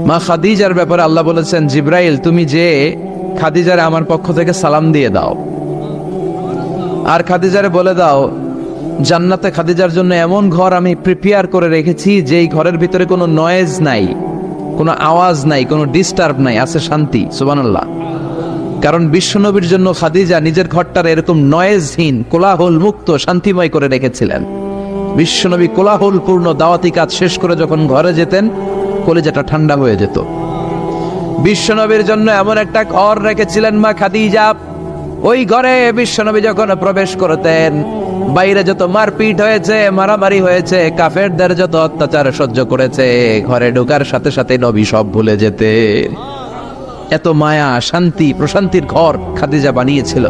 মা খাদিজার ব্যাপারে আল্লাহ বলেছেন, জিব্রাইল তুমি যে খাদিজারে আমার পক্ষ থেকে সালাম দিয়ে দাও, আর খাদিজারে বলে দাও জান্নাতে খাদিজার জন্য এমন ঘর আমি প্রিপেয়ার করে রেখেছি যেই ঘরের ভিতরে কোনো নয়েজ নাই, কোনো আওয়াজ নাই, কোনো ডিস্টার্ব নাই, আছে শান্তি। সুবহানাল্লাহ। কারণ বিশ্বনবীর জন্য খাদিজা নিজের ঘরটার এরকম নয়েজহীন, কোলাহল মুক্ত, শান্তিময় করে রেখেছিলেন। বিশ্বনবী কোলাহল পূর্ণ দাওয়াতি কাজ শেষ করে যখন ঘরে যেতেন, কলিজাটা ঠান্ডা হয়ে যেত। বিশ্বনবীর জন্য এমন একটা ঘর রেখেছিলেন মা খাদিজা, ওই ঘরে বিশ্বনবী যখন প্রবেশ করতেন, বাইরে যত মারপিট হয়েছে, মারামারি হয়েছে, কাফেরদের যত অত্যাচার সহ্য করেছে, ঘরে ঢোকার সাথে সাথে নবী সব ভুলে যেতেন। এত মায়া, শান্তি, প্রশান্তির ঘর খাদিজা বানিয়েছিল।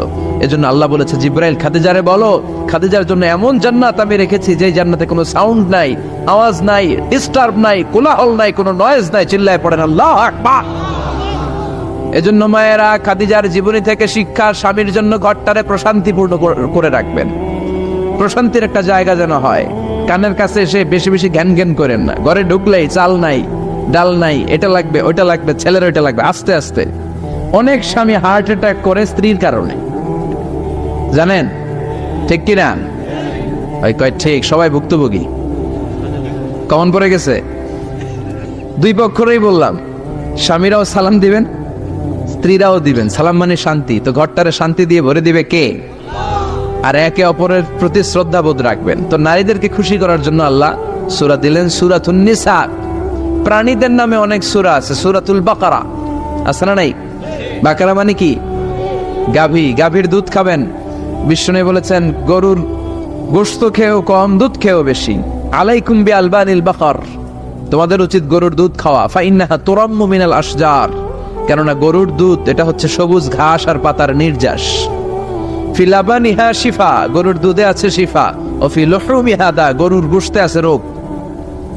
এজন্য আল্লাহ বলেছে, জিব্রাইল খাদিজারে বলো খাদিজার জন্য এমন জান্নাত আমি রেখেছি যে জান্নাতে কোনো সাউন্ড নাই, আওয়াজ নাই, ডিস্টার্ব নাই, কোলাহল নাই, কোনো নয়েজ নাই। চিল্লায় পড়েন আল্লাহু আকবার। এজন্য মায়েরা খাদিজার জীবনী থেকে শিক্ষা, স্বামীর জন্য ঘরটারে প্রশান্তিপূর্ণ করে রাখবেন। প্রশান্তির একটা জায়গা যেন হয়। কানের কাছে এসে বেশি বেশি ঘ্যান ঘ্যান করেন না। ঘরে ঢুকলেই চাল নাই, ডাল নাই, এটা লাগবে, ওইটা লাগবে, ছেলের ওইটা লাগবে। আস্তে আস্তে অনেক স্বামী হার্ট অ্যাটাক করে স্ত্রীর কারণে, জানেন ঠিক কিনা? ওই কয় ঠিক, সবাই ভুক্তভোগী। কমন পড়ে গেছে। দুই পক্ষরেই বললাম, স্বামীরাও সালাম দিবেন, স্ত্রীরাও দিবেন। সালাম মানে শান্তি, তো ঘরটারে শান্তি দিয়ে ভরে দিবে কে? আর একে অপরের প্রতি শ্রদ্ধাবোধ রাখবেন। তো নারীদেরকে খুশি করার জন্য আল্লাহ সূরা দিলেন, সূরাতুন নিসা। প্রাণীদের নামে অনেক সূরা আছে, সূরাতুল বাকারা আছে না নাই? বাকারা মানে কি? গাভী, গাভীর দুধ খাবেন। বিষ্ণু বলেছেন গরুর গোশত খেয়েও কম, দুধ খেয়েও বেশি। আলাইকুম বিআলবানিল বাকার, তোমাদের উচিত গরুর দুধ খাওয়া। ফাইন্নাহা তুরাম্মু মিনাল আশজার, কেননা গরুর দুধ এটা হচ্ছে সবুজ ঘাস আর পাতার নির্যাস। ফি লাবানিহা শিফা, গরুর দুধে আছে শিফা। ও ফি লুহুমিহা দা, গরুর গোশতে আছে রোগ।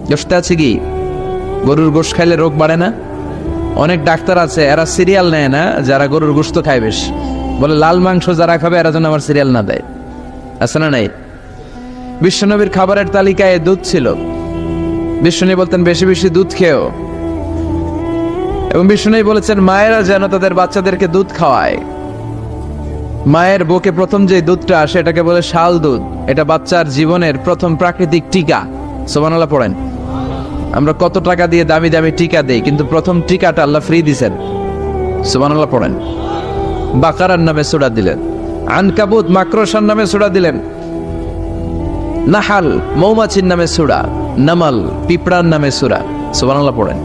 গোশতে আছে কি? গরুর গোশত খাইলে রোগ বাড়ে না? অনেক ডাক্তার আছে এরা সিরিয়াল নেয় না, যারা গরুর গোশত খায় বেশ, বলে লাল মাংস যারা খাবে এরা যেন আমার সিরিয়াল না দেয়। আছে না নাই? বিশ্বনবীর খাবারের তালিকায় দুধ ছিল। বিশ্বনবী বলতেন বেশি বেশি দুধ খেও। এবং বিশ্বনবী বলেছেন মায়েরা যেন তাদের বাচ্চাদেরকে দুধ খাওয়ায়। মায়ের বুকে প্রথম যে দুধটা আসে এটাকে বলে শাল দুধ। এটা বাচ্চার জীবনের প্রথম প্রাকৃতিক টিকা। সুবহানাল্লাহ পড়েন। আমরা কত টাকা দিয়ে দামি দামি টিকা দেই, কিন্তু প্রথম টিকাটা আল্লাহ ফ্রি দিছেন। সুবহানাল্লাহ পড়েন। বাকারার নামে সূরা দিলেন, আনকাবুত মাকড়সার নামে সূরা দিলেন, নাহাল মৌমাছির নামে সূরা, নামাল পিঁপড়ার নামে সূরা। সুবহানাল্লাহ পড়েন।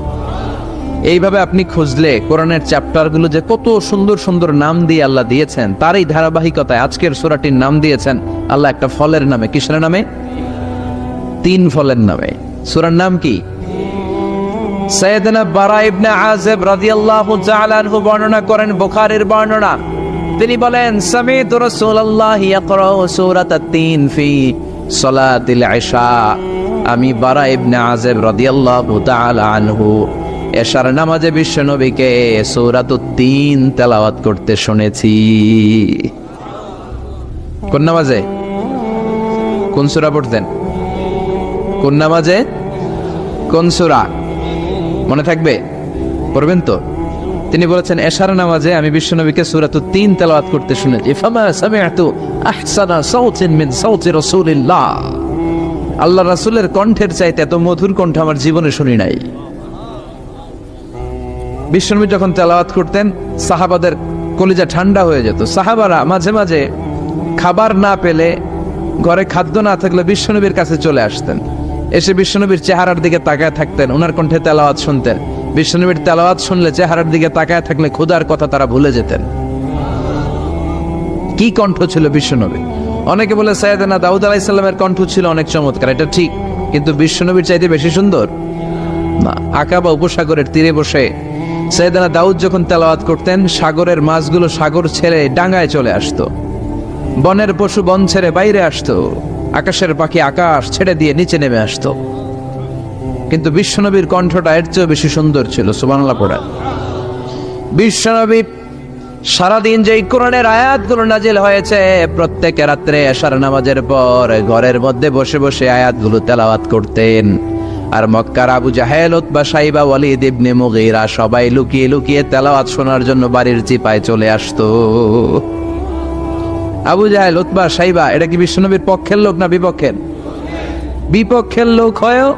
এইভাবে আপনি খুঁজলে কোরআনের চ্যাপ্টারগুলো যে কত সুন্দর সুন্দর নাম দিয়ে আল্লাহ দিয়েছেন, তারই ধারাবাহিকতায় আজকের সূরাটির নাম দিয়েছেন আল্লাহ একটা ফলের নামে। কিসের নামে? 3 ফলের নামে। সূরার নাম কি? সাইয়েদনা বারা ইবনে আযিব রাদিয়াল্লাহু তাআলা আনহু বর্ণনা করেন, বুখারীর বর্ণনা। তিনি বলেন সামি'তু রাসূলুল্লাহ ইয়াকরাউ সূরাতাত তিন ফি সালাতিল ইশা। আমি বারা ইবনে আযিব রাদিয়াল্লাহু তাআলা আনহু এশার নামাজে বিশ্বনবীকে সূরাতুত তিন তেলাওয়াত করতে শুনেছি। কোন নামাজে? কোন সূরা পড়তেন? কোন নামাজে? কোন সূরা? মনে থাকবে? পড়বেন তো? তিনি বলেছেন এশার নামাজে আমি বিশ্বনবীকে সূরাতুত তিন তেলাওয়াত করতে শুনেছি। ফামা সামি'তু আহসানা সাওতিন মিন সাওতি রাসূলিল্লাহ, আল্লাহ রাসূলের কণ্ঠের চাইতে এত মধুর কণ্ঠ আমার জীবনে শুনি নাই। বিশ্বনবী যখন তেলাওয়াত করতেন সাহাবাদের কলিজা ঠান্ডা হয়ে যেত। সাহাবারা মাঝে মাঝে খাবার না পেলে, ঘরে খাদ্য না থাকলে বিশ্বনবীর কাছে চলে আসতেন। এসে বিশ্বনবীর চেহারার দিকে তাকায় থাকতেন, ওনার কণ্ঠে তেলাওয়াত শুনতেন। বিশ্বনবীর তেলাওয়াত শুনলে চেহারার দিকে তাকায় থাকলে ক্ষুধার কথা তারা ভুলে যেতেন। কি কণ্ঠ ছিল বিশ্বনবী! অনেকে বলে সাইয়েদনা দাউদ আলাইহিস সালামের কণ্ঠ ছিল অনেক চমৎকার, এটা ঠিক, কিন্তু বিশ্বনবীর চাইতে বেশি সুন্দর না। আকাবা উপসাগরের তীরে বসে সাইয়েদনা দাউদ যখন তেলাওয়াত করতেন, সাগরের মাছগুলো সাগর ছেড়ে ডাঙায় চলে আসতো, বনের পশু বন ছেড়ে বাইরে আসতো, আকাশের পাখি আকাশ ছেড়ে দিয়ে নিচে নেমে আসতো। কিন্তু বিশ্বনবীর কণ্ঠটা এর চেয়ে বেশি সুন্দর ছিল। সুবহানাল্লাহ পড়া। বিশ্বনবী সারাদিন যে কোরআনের আয়াতগুলো নাজিল হয়েছে, প্রত্যেক রাত্রে এশার নামাজের পর ঘরের মধ্যে বসে বসে আয়াতগুলো তেলাওয়াত করতেন। আর মক্কার আবু জাহেল, উতবা, সাইবা, ওয়ালিদ ইবনে মুগীরা সবাই লুকিয়ে লুকিয়ে তেলাওয়াত শোনার জন্য বাড়ির চিপায় চলে আসতো। আবু জাহেল, উতবা, সাইবা এটা কি বিশ্বনবীর পক্ষের লোক না বিপক্ষের? বিপক্ষের লোক হয়েও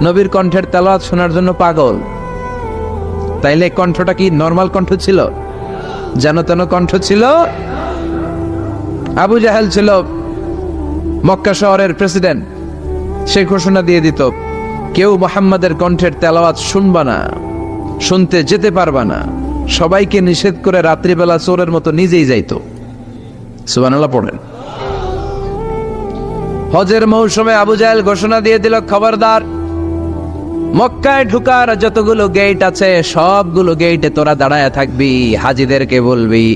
নবীর কণ্ঠের তেলাওয়াত শোনার জন্য পাগল। তাইলে কণ্ঠটা কি নরমাল কণ্ঠ ছিল? যেন তেন কণ্ঠ ছিল? আবু জাহেল ছিল মক্কা শহরের প্রেসিডেন্ট। সে ঘোষণা দিয়ে দিত, কেউ মুহাম্মাদের কণ্ঠের তেলাওয়াত শুনবা না, শুনতে যেতে পারবা না। সবাইকে নিষেধ করে রাত্রিবেলা চোরের মতো নিজেই যাইতো। সুবহানাল্লাহ পড়েন। হজের মৌসুমে আবু জাহেল ঘোষণা দিয়ে দিল, খবরদার, মক্কায় ঢুকার যতগুলো গেট আছে সবগুলো গেটে তোরা দাঁড়ায় থাকবি, হাজিদেরকে বলবি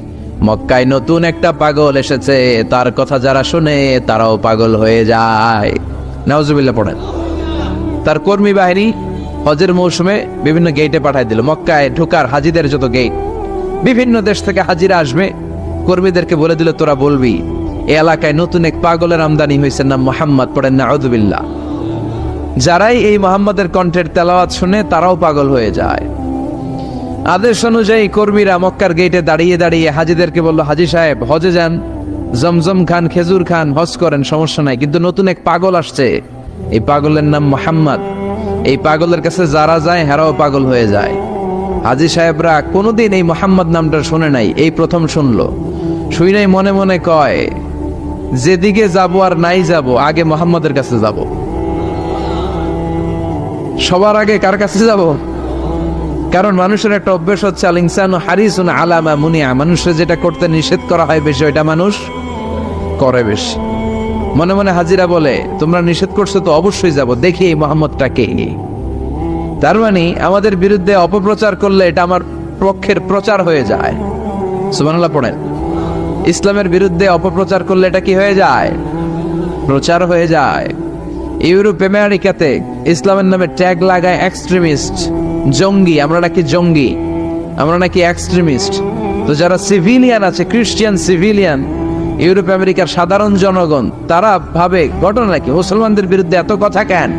মক্কায় নতুন একটা পাগল এসেছে, তার কথা যারা শুনে তারাও পাগল হয়ে যায়। নাউজুবিল্লাহ পড়েন। তার কর্মী বাহিনী হজের মৌসুমে বিভিন্ন গেটে পাঠায় দিল। মক্কায় ঢুকার হাজিদের যত গেট, বিভিন্ন দেশ থেকে হাজিরা আসবে, কর্মীদেরকে বলে দিল তোরা বলবি এই এলাকায় নতুন এক পাগলের আমদানি হয়েছে, নাম মুহাম্মদ। পড়েন নাউজুবিল্লাহ। যারাই এই মুহাম্মাদের কণ্ঠের তেলাওয়াত শুনে তারাও পাগল হয়ে যায়। আদেশ অনুযায়ী কর্মীরা মক্কার গেটে দাঁড়িয়ে দাঁড়িয়ে হাজিদেরকে বলল, হাজি সাহেব হজে যান, জমজম খান, খেজুর খান, হজ করেন, সমস্যা নাই, কিন্তু নতুন এক পাগল আসছে, এই পাগলের নাম মুহাম্মদ। এই পাগলের কাছে যারা যায় হেরাও পাগল হয়ে যায়। হাজি সাহেবরা কোনোদিন এই মুহাম্মদ নামটা শুনে নাই, এই প্রথম শুনলো। শুই নাই মনে মনে কয়, যেদিকে যাব আর নাই যাব, আগে মুহাম্মদের কাছে যাব। সবার আগে কার কাছে যাব? কারণ মানুষের একটা অভ্যাস হচ্ছে, আল ইনসানু হারিসুন আলা মা মুনিয়া, মানুষের যেটা করতে নিষেধ করা হয় বেশি ওইটা মানুষ করে বেশি। মনে মনে হাজিরা বলে, তোমরা নিষেধ করছো তো অবশ্যই যাব, দেখি এই মুহাম্মদটা কে। তার মানে আমাদের বিরুদ্ধে অপপ্রচার করলে এটা আমার পক্ষের প্রচার হয়ে যায়। সুবহানাল্লাহ পড়েন। ইসলামের বিরুদ্ধে অপপ্রচার করলে এটা কি হয়ে যায়? প্রচার হয়ে যায়। ইউরোপ আমেরিকাতে ইসলামের নামে ট্যাগ লাগায় এক্সট্রিমিস্ট, জঙ্গি। আমরা নাকি জঙ্গি, আমরা নাকি এক্সট্রিমিস্ট। তো যারা সিভিলিয়ান আছে, খ্রিস্টিয়ান সিভিলিয়ান, ইউরোপ আমেরিকার সাধারণ জনগণ, তারা ভাবে ঘটনা নাকি মুসলমানদের বিরুদ্ধে এত কথা কেন?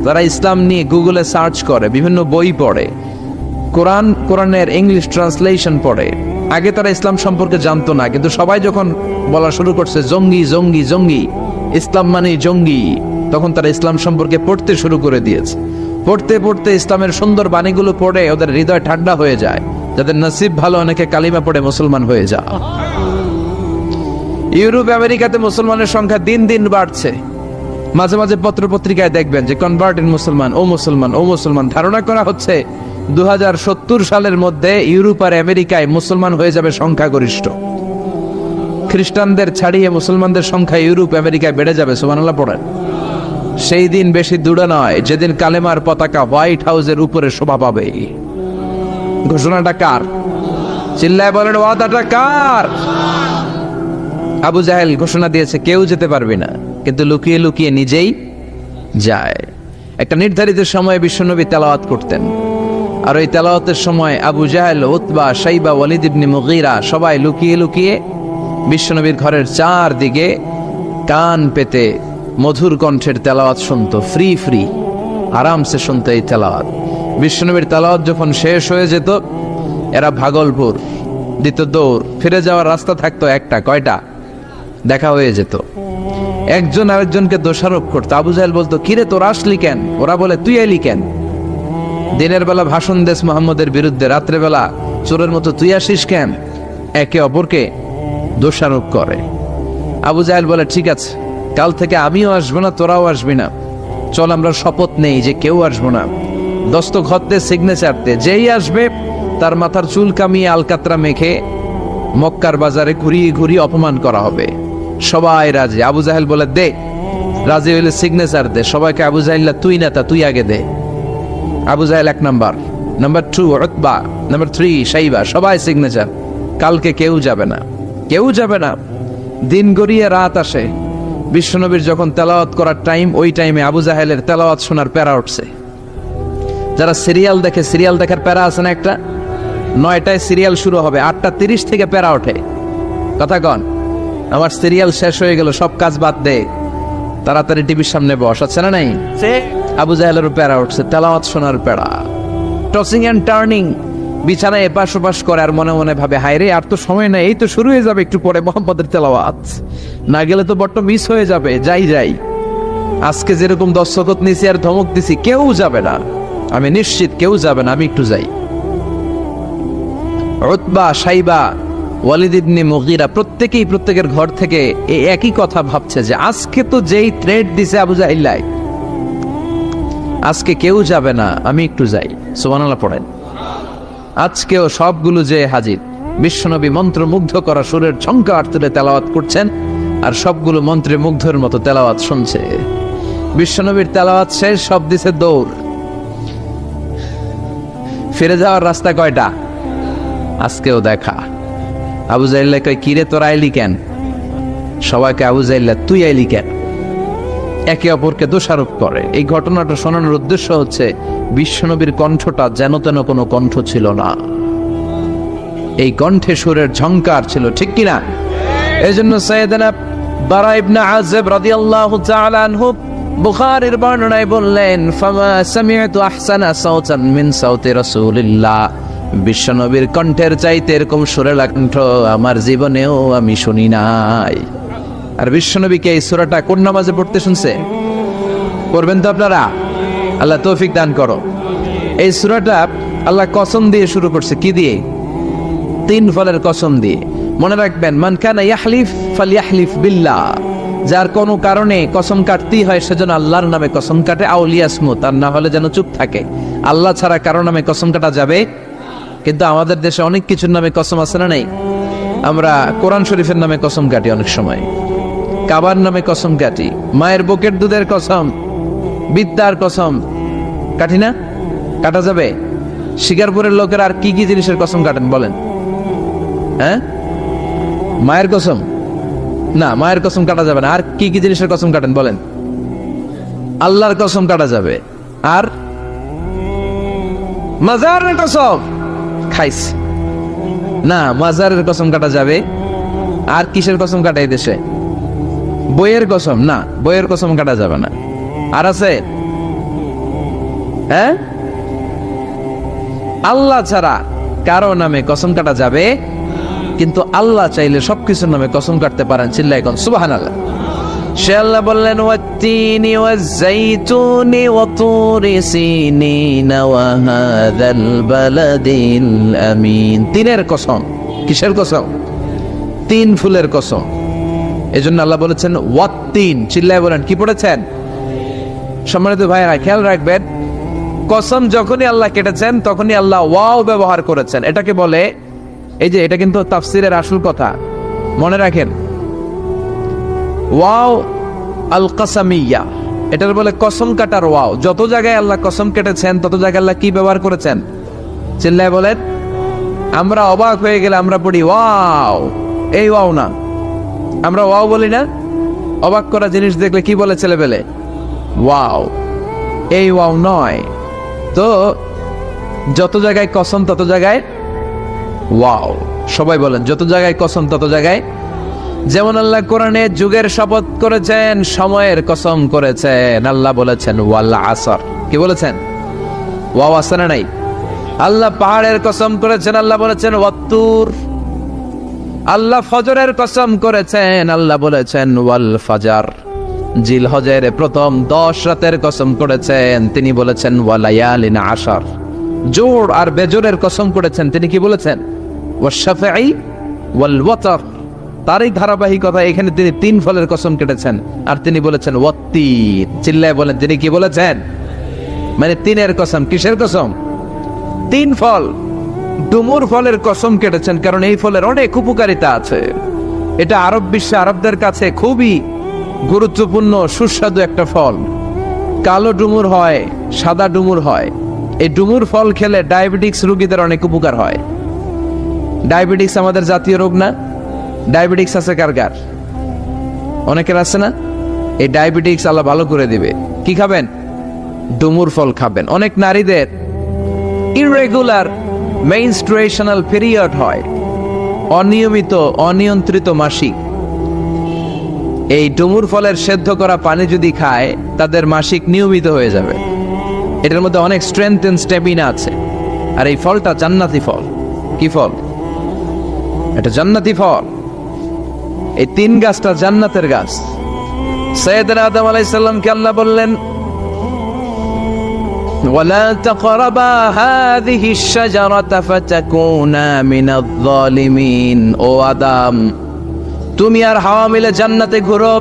তারা ইসলাম নিয়ে গুগলে সার্চ করে, বিভিন্ন বই পড়ে, কোরআনের ইংলিশ ট্রান্সলেশন পড়ে। আগে তারা ইসলাম সম্পর্কে জানতো না, কিন্তু সবাই যখন বলা শুরু করছে জঙ্গি জঙ্গি জঙ্গি, ইসলাম মানে জঙ্গি, তখন তারা ইসলাম সম্পর্কে পড়তে শুরু করে দিয়েছে। পড়তে পড়তে ইসলামের সুন্দর বাণীগুলো পড়ে ওদের হৃদয় ঠান্ডা হয়ে যায়। যাদের নসিব ভালো, অনেকে কালিমা পড়ে মুসলমান হয়ে যায়। ইউরোপ আমেরিকাতে মুসলমানের সংখ্যা দিন দিন বাড়ছে। মাঝে মাঝে পত্র পত্রিকায় দেখবেন যে কনভার্টেড মুসলমান, ও মুসলমান, ও মুসলমান। ধারণা করা হচ্ছে 2070 সালের মধ্যে ইউরোপ আর আমেরিকায় মুসলমান হয়ে যাবে সংখ্যাগরিষ্ঠ। খ্রিস্টানদের ছাড়িয়ে মুসলমানদের সংখ্যা ইউরোপ আমেরিকায় বেড়ে যাবে। সুবহানাল্লাহ পড়েন। সেই দিন বেশি দূরে নয় যেদিন কালেমার পতাকা হোয়াইট হাউসের উপরে শোভা পাবে। ঘোষণাটা কার? চিল্লায় বলেন, ওয়াদাটা কার? আবু জাহেল ঘোষণা দিয়েছে কেউ যেতে পারবে না, কিন্তু লুকিয়ে লুকিয়ে নিজেই যায়। একটা নির্ধারিত সময়ে বিশ্বনবী তেলাওয়াত করতেন, আর ওই তেলাওয়াতের সময় আবু জাহেল, উতবা, সাইবা, ওয়ালিদ ইবনে মুগীরা সবাই লুকিয়ে লুকিয়ে বিশ্বনবীর ঘরের চারদিকে কান পেতে মধুর কণ্ঠের তেলাওয়াত শুনতো। ফ্রি ফ্রি আরামসে শুনতো এই তেলাওয়াত। বিশ্বনবীর তেলাওয়াত যখন শেষ হয়ে যেত, এরা ভাগলপুর দিত দৌড়। ফিরে যাওয়ার রাস্তা থাকতো একটা, কয়টা? দেখা হয়ে যেত। একজন আরেকজনকে দোষারোপ করতো। আবু জাহেল বলতো, কিরে তোরা আসলি কেন? ওরা বলে, তুই এলি কেন? দিনের বেলা ভাষণ দেশ মুহাম্মদের বিরুদ্ধে, রাত্রে বেলা চোরের মতো তুই আসিস কেন? একে অপরকে দোষারোপ করে। আবু জাহেল বলে, ঠিক আছে, কাল থেকে আমিও আসবো না, তোরাও আসবি না। চল আমরা শপথ নেই যে কেউ আসবো না। দস্তখত দে, সিগনেচার দে, যেই আসবে তার মাথার চুল কামিয়ে আলকাতরা মেখে মক্কার বাজারে ঘুরিয়ে ঘুরিয়ে অপমান করা হবে। সবাই রাজি। আবু জাহেল বলে, দে। রাজি হইলে সিগনেচার দে। সবাইকে আবু জাহেল, তুই নেতা, তুই আগে দে। আবু জাহেল 1 number, number 2 Utba, number 3 Saiba, সবাই সিগনেচার। কালকে কেউ যাবে না, কেউ যাবে না। দিন গড়িয়ে রাত আসে। বিশ্বনবীর যখন তেলাওয়াত করার টাইম, ওই টাইমে আবু জাহেলের তেলাওয়াত শোনার প্যারা উঠছে। যারা সিরিয়াল দেখে, সিরিয়াল দেখার প্যারা আছে না একটা? 9টায় সিরিয়াল শুরু হবে, 8:30 থেকে প্যারা ওঠে। কথা কন, আমার সিরিয়াল শেষ হয়ে গেল, সব কাজ বাদ দে, তাড়াতাড়ি টিভির সামনে বস, আছে না নাই? আবু জাহেলের প্যারা উঠছে, তেলাওয়াত শোনার প্যারা, টসিং এন্ড টার্নিং, বিছানায় এপাশ ওপাশ করে আর মনে মনে ভাবে, হায় রে আর তো সময় নাই, এই তো শুরু হয়ে যাবে একটু পরে মোহাম্মদের তেলাওয়াত, না গেলে তো বড্ড মিস হয়ে যাবে, যাই। আজকে যেরকম দস্তখত নিছি আর ধমক দিছি, কেউ যাবে না, আমি নিশ্চিত কেউ যাবে না, আমি একটু যাই। উতবা, সাইবা, ওয়ালিদ ইবনে মুগীরা প্রত্যেকেই প্রত্যেকের ঘর থেকে এই একই কথা ভাবছে যে আজকে তো যেই থ্রেট দিছে আবু জাহিল, আজকে কেউ যাবে না, আমি একটু যাই। সুবহানাল্লাহ পড়েন। আজকেও সবগুলো যে হাজির, বিশ্বনবী মন্ত্রমুগ্ধ করা সুরের ঝংকার তুলে তেলাওয়াত করছেন, আর সবগুলো মন্ত্রে মুগ্ধের মতো তেলাওয়াত শুনছে। বিশ্বনবীর তেলাওয়াত শেষ, সব দিছে দৌড়। ফিরে যাওয়ার রাস্তা কয়টা? আজকেও দেখা। আবু জাহিল্লা কয়, কিরে তোরা আইলি কেন? সবাইকে আবু জাহিল্লা তুই আইলি কেন, একে অপরকে দোষারোপ করে। এই ঘটনাটা শোনানোর উদ্দেশ্য হচ্ছে বিশ্বনবীর কণ্ঠটা যেন তেন কোনো কণ্ঠ ছিল না, এই কণ্ঠে সুরের ঝংকার ছিল, ঠিক কিনা? এই জন্য সাইয়েদনা বারা ইবনে আযিব রাদিয়াল্লাহু তাআলা আনহু বুখারীর বর্ণনায় বললেন, ফামা সামি'তু আহসানা সাওতান মিন সাওতি রাসূলিল্লাহ, বিশ্বনবীর কণ্ঠের চাইতে এরকম সুরেলা কণ্ঠ আমার জীবনেও আমি শুনি নাই। আর বিশ্বনবীকে এই সূরাটা কোন নামাজে পড়তে শুনছে? পড়বেন তো আপনারা? আল্লাহ তৌফিক দান করো। এই সূরাটা আল্লাহ কসম দিয়ে শুরু করছে, কি দিয়ে? 3 ফলের কসম দিয়ে। মনে রাখবেন, মান কানা ইয়াহলিফ ফালইয়াহলিফ বিল্লাহ, যার কোনো কারণে কসম কাটতেই হয় সেজন্য আল্লাহর নামে কসম কাটে, আউলিয়াসমুত, আর না হলে যেন চুপ থাকে। আল্লাহ ছাড়া কারো নামে কসম কাটা যাবে? কিন্তু আমাদের দেশে অনেক কিছুর নামে কসম আছে না? নেই? আমরা কোরআন শরীফের নামে কসম কাটি, অনেক সময় কাবার নামে কসম কাটি, মায়ের বুকের দুধের কসম, বিদ্যার কসম কাটি না? কাটা যাবে? শিকারপুরের লোকের আর কি কি জিনিসের কসম কাটেন বলেন? হ্যাঁ, মায়ের কসম না, মায়ের কসম কাটা যাবে না। আর কি কি জিনিসের কসম কাটেন বলেন? আল্লাহর কসম কাটা যাবে। আর মাজারের কসম খাইস না, মাজারের কসম কাটা যাবে। আর কিসের কসম কাটাই দেশে? বইয়ের কসম না, বইয়ের কসম কাটা যাবে না। আর আছে? হ্যাঁ, আল্লাহ ছাড়া কারো নামে কসম কাটা যাবে, কিন্তু আল্লাহ চাইলে সবকিছুর নামে কসম কাটতে পারেন। চিল্লায় কোন সুবহানাল্লাহ। সে আল্লাহ বললেন, ওয়াত্তিনি ওয়াজ্জাইতুনি ওয়া তুরি সিনিনা ওয়া হাযাল বালাদিল আমিন। 3 কসম। কিসের কসম? 3 ফুলের কসম। এজন্য আল্লাহ বলেছেন ওয়াত্তিন। চিল্লায় বলেন, কি পড়েছেন? সম্মানিত ভাইরা খেয়াল রাখবেন, কসম যখনই আল্লাহ কেটেছেন তখনই আল্লাহ ওয়াও ব্যবহার করেছেন। এটাকে বলে, এই যে এটা কিন্তু তাফসীরের আসল কথা, মনে রাখেন, ওয়াও আল কাসামিয়া, এটার বলে কসম কাটার ওয়াও। যত জায়গায় আল্লাহ কসম কেটেছেন তত জায়গায় আল্লাহ কি ব্যবহার করেছেন? চিল্লায় বলেন। আমরা অবাক হয়ে গেলে আমরা পড়ি ওয়াও, এই ওয়াও না, আমরা ওয়াও বলি না? অবাক করা জিনিস দেখলে কি বলে ছেলেবেলে? ওয়াও, এই ওয়াও নয়। তো যত জায়গায় কসম তত জায়গায় ওয়াও। সবাই বলেন, যত জায়গায় কসম তত জায়গায়। যেমন আল্লাহ কোরআনে যুগের শপথ করেছেন, সময়ের কসম করেছেন। আল্লাহ বলেছেন ওয়াল আসর। কি বলেছেন? ওয়াও আছে না নাই? আল্লাহ পাহাড়ের কসম করেছেন, আল্লাহ বলেছেন ওয়াত্তুর। আল্লাহ ফজরের কসম করেছেন, আল্লাহ বলেছেন ওয়াল ফাজার। জিলহজের প্রথম 10 রাতের কসম করেছেন, তিনি বলেছেন ওয়ালায়ালিন আশর। জোর আর বেজোরের কসম করেছেন, তিনি কি বলেছেন? ওয়াশফাঈ ওয়াল ওয়াতর। তারই ধারাবাহিকতা এখানে তিনি 3 ফলের কসম কেটেছেন, আর তিনি বলেছেন ওয়াত্তিন। চিল্লায় বলেন, তিনি কি বলেছেন? মানে 3 কসম। কিসের কসম? 3 ফল। ডুমুর ফলের কসম কেটেছেন, কারণ এই ফলের অনেক উপকারিতা আছে। এটা আরব বিশ্বে আরবদের কাছে খুবই গুরুত্বপূর্ণ সুস্বাদু একটা ফল। কালো ডুমুর হয়, সাদা ডুমুর হয়। এই ডুমুর ফল খেলে ডায়াবেটিক্স রোগীদের অনেক উপকার হয়। ডায়াবেটিক্স আমাদের জাতীয় রোগ না? ডায়াবেটিক্স আছে কার কার? অনেকের আছে না? এই ডায়াবেটিক্স আল্লাহ ভালো করে দিবে। কি খাবেন? ডুমুর ফল খাবেন। অনেক নারীদের ইররেগুলার মেনস্ট্রুয়েশনাল পিরিয়ড হয়, অনিয়মিত অনিয়ন্ত্রিত মাসিক। এই ডুমুর ফলের সেদ্ধ করা পানি যদি খায় তাদের মাসিক নিয়মিত হয়ে যাবে। এটার মধ্যে অনেক স্ট্রেংথ এন্ড স্ট্যামিনা আছে। আর এই ফলটা জান্নাতি ফল। কি ফল? এটা জান্নাতি ফল। এই 3 গাছটা জান্নাতের গাছ। সাইয়েদনা আদম আলাইহিস সালামকে আল্লাহ বললেন, ওয়ালা তাকরাবা হাযিহি আশ-শাজারাতা ফাতাকুনা মিনাজ যালিমিন। ও আদম, তুমি আর হাওয়া মিলে জান্নাতে ঘুরো,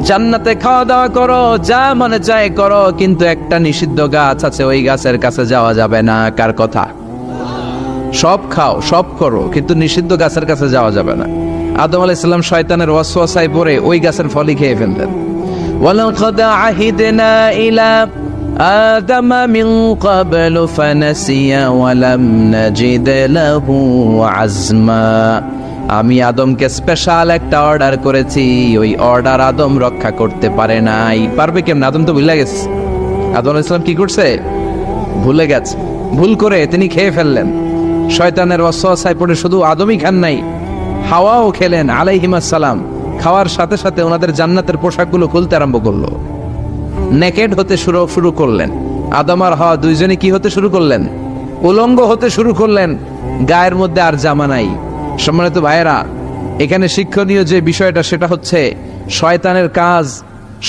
জান্নাতে খাওয়া দাওয়া করো, যা মনে চায় করো, কিন্তু একটা নিষিদ্ধ গাছ আছে, ওই গাছের কাছে যাওয়া যাবে না। কার কথা? সব খাও, সব করো, কিন্তু নিষিদ্ধ গাছের কাছে যাওয়া যাবে না। আদম আলাইহিস সালাম শয়তানের ওয়াসওয়াসায় পড়ে ওই গাছের ফলই খেয়ে ফেললেন। ওয়ালাকাদ আহিদনা ইলা আদম মিন ক্বাবলু ফানাসিয়া ওয়া লাম নাজিদ লাহু আজমা। আমি আদমকে স্পেশাল একটা অর্ডার করেছি, ওই অর্ডার আদম রক্ষা করতে পারে নাই। পারবে কেমন? আদম তো ভুলে গেছে। আদম আলাইহিস সালাম কি করছে? ভুলে গেছে। ভুল করে তিনি খেয়ে ফেললেন। শয়তানের ওয়াসওয়াসায় পড়ে শুধু আদমই খান নাই, হাওয়াও খেলেন আলাইহিমাস সালাম। খাওয়ার সাথে সাথে ওনাদের জান্নাতের পোশাকগুলো খুলতে আরম্ভ করলো, নেকেড হতে শুরু করলেন। আদম আর হাওয়া দুইজনে কি হতে শুরু করলেন? উলঙ্গ হতে শুরু করলেন। গায়ের মধ্যে আর জামা নাই। সম্মানিত ভাইয়েরা, এখানে শিক্ষণীয় যে বিষয়টা সেটা হচ্ছে শয়তানের কাজ,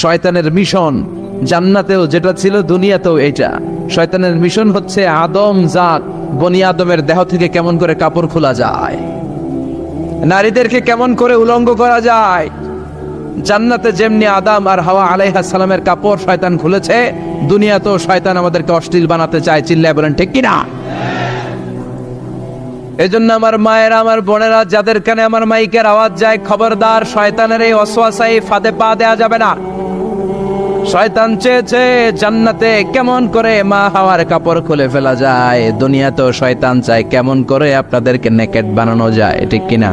শয়তানের মিশন জান্নাতেও যেটা ছিল দুনিয়াতেও এইটা। শয়তানের মিশন হচ্ছে আদম জাত, বনি আদমের দেহ থেকে কেমন করে কাপড় খোলা যায়, নারীদেরকে কেমন করে উলঙ্গ করা যায়। জান্নাতে যেমনি আদম আর হাওয়া আলাইহিস সালামের কাপড় শয়তান খুলেছে, দুনিয়াতেও শয়তান আমাদেরকে অশ্লীল বানাতে চায়। চিল্লায় বলেন ঠিক কিনা? এজন্য আমার মায়েরা, আমার বোনেরা, যাদের কানে আমার মাইকের আওয়াজ যায়, খবরদার, শয়তানের এই ওয়াসওয়াসায় ফাঁদে পা দেয়া যাবে না। শয়তান চেয়েছে জান্নাতে কেমন করে মা হাওয়ার কাপড় খুলে ফেলা যায়, দুনিয়াতেও শয়তান চায় কেমন করে আপনাদেরকে নেকেড বানানো যায়। ঠিক কিনা?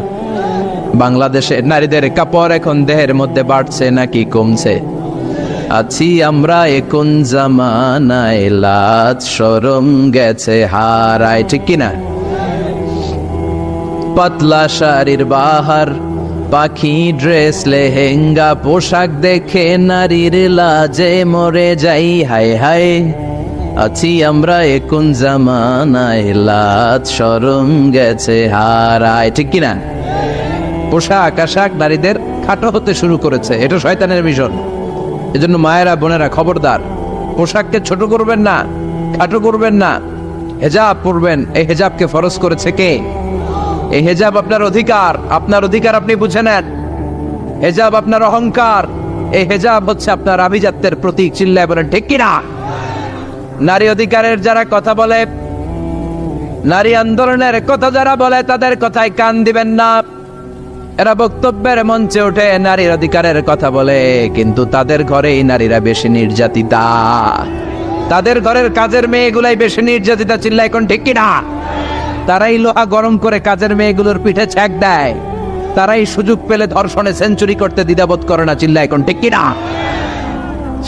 বাংলাদেশে নারীদের কাপড় এখন দেহের মধ্যে বাড়ছে নাকি কমছে? আছি আমরা এখন জামানায়, লাজ শরম গেছে হারায়। ঠিক কিনা? পাতলা শাড়ির বাহার, পাখি ড্রেস, লেহেঙ্গা পোশাক দেখে নারীর লাজে মরে যাই। হায় হায়, আছি আমরা এখন জামানায়, লাজ শরম গেছে হারায়। ঠিক কিনা? পোশাক আশাক নারীদের খাটো হতে শুরু করেছে। এটা শয়তানের মিশন। এজন্য মায়েরা, বোনেরা, খবরদার, পোশাককে ছোট করবেন না, খাটো করবেন না। হেজাব পরবেন। এই হেজাবকে ফরজ করেছে কে? এই হেজাব আপনার অধিকার। আপনার অধিকার আপনি বুঝে নেন। হেজাব আপনার অহংকার। এই হেজাব হচ্ছে আপনার আভিজাত্যের প্রতীক। চিল্লায় বলেন ঠিক কিনা? নারী অধিকারের যারা কথা বলে, নারী আন্দোলনের কথা যারা বলে, তাদের কথায় কান দিবেন না। এরা বক্তব্যের মঞ্চে উঠে নারীর অধিকারের কথা বলে, কিন্তু তাদের ঘরেই নারীরা বেশি নির্যাতিতা। তাদের ঘরের কাজের মেয়েগুলাই বেশি নির্যাতিতা। চিল্লায় এখন ঠিক কিনা? তারাই লোহা গরম করে কাজের মেয়েগুলোর পিঠে ছ্যাক দেয়। তারাই সুযোগ পেলে ধর্ষণে সেঞ্চুরি করতে দ্বিধাবোধ করে না। চিল্লায় এখন ঠিক কিনা?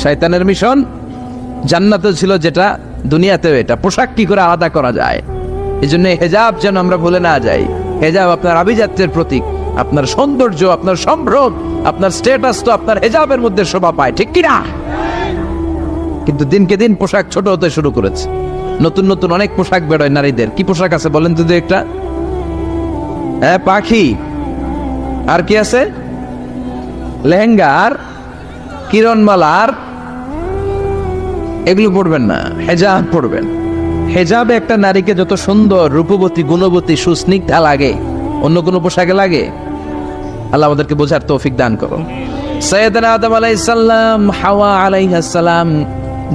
শয়তানের মিশন জান্নাতে ছিল যেটা, দুনিয়াতেও এটা। পোশাক কি করে আলাদা করা যায়? এই জন্য হেজাব যেন আমরা ভুলে না যাই। হেজাব আপনার আভিজাত্যের প্রতীক, আপনার সৌন্দর্য, আপনার সম্ভ্রম, আপনার স্ট্যাটাস তো আপনার হেজাবের মধ্যে শোভা পায়। ঠিক কিনা? কিন্তু দিনকে দিন পোশাক ছোট হতে শুরু করেছে। নতুন নতুন অনেক পোশাক বেরোয় নারীদের। কি পোশাক আছে বলেন তো একটা? হ্যাঁ, পাখি। আর কি আছে? লেহেঙ্গা আর কিরণমালা। আর এগুলো পড়বেন না, হেজাব পড়বেন। হেজাবে একটা নারীকে যত সুন্দর, রূপবতী, গুণবতী, সুস্নিগ্ধা লাগে, অন্য কোনো পোশাকে লাগে? আল্লাহ আমাদেরকে বোঝার তৌফিক দান করো। সাইয়েদনা আদম আলাইহিস সালাম, হাওয়া আলাইহিস সালাম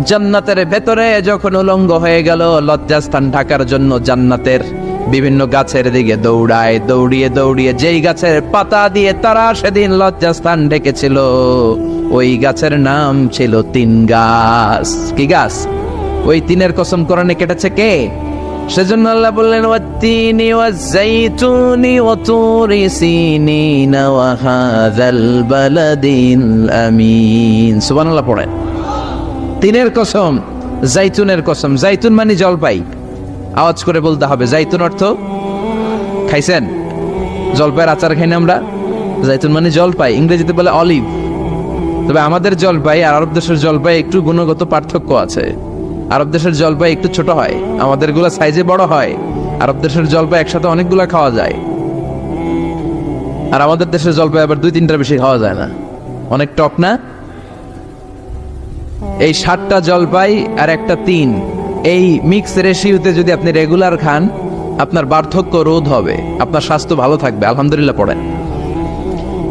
জান্নাতের ভেতরে যখন উলঙ্গ হয়ে গেল, লজ্জাস্থান ঢাকার জন্য জান্নাতের বিভিন্ন গাছের দিকে দৌড়ায়। দৌড়িয়ে দৌড়িয়ে যেই গাছের পাতা দিয়ে তারা সেদিন লজ্জাস্থান ডেকেছিল, ওই গাছের নাম ছিল তিন গাছ। কি গাছ? ওই তিনের কসম কোরআনে কেটেছে কে? সেজন্য আল্লাহ বললেন, ওয়াত্তিনি ওয়াজ্জাইতুনি ওয়া তুরি সিনিন ওয়া হাযাল বালাদিল আমিন। সুবহানাল্লাহ পড়েন। তিনের কসম, জাইতুনের কসম। জাইতুন মানে জলপাই। আওয়াজ করে বলতে হবে। জাইতুন অর্থ খাইছেন? জলপাইয়ের আচার খাই না আমরা? জাইতুন মানে জলপাই, ইংরেজিতে বলে অলিভ। তবে আমাদের জলপাই আর আরব দেশের জলপাই একটু গুণগত পার্থক্য আছে। আরব দেশের জলপাই একটু ছোট হয়, আমাদের গুলা সাইজে বড় হয়। আরব দেশের জলপাই একসাথে অনেকগুলা খাওয়া যায়, আর আমাদের দেশের জলপাই আবার 2-3টার বেশি খাওয়া যায় না, অনেক টক না। এই 7টা জলপাই আর একটা 3, এই মিক্স রেশিওতে যদি আপনি রেগুলার খান, আপনার বার্ধক্য রোধ হবে, আপনার স্বাস্থ্য ভালো থাকবে। আলহামদুলিল্লাহ পড়েন।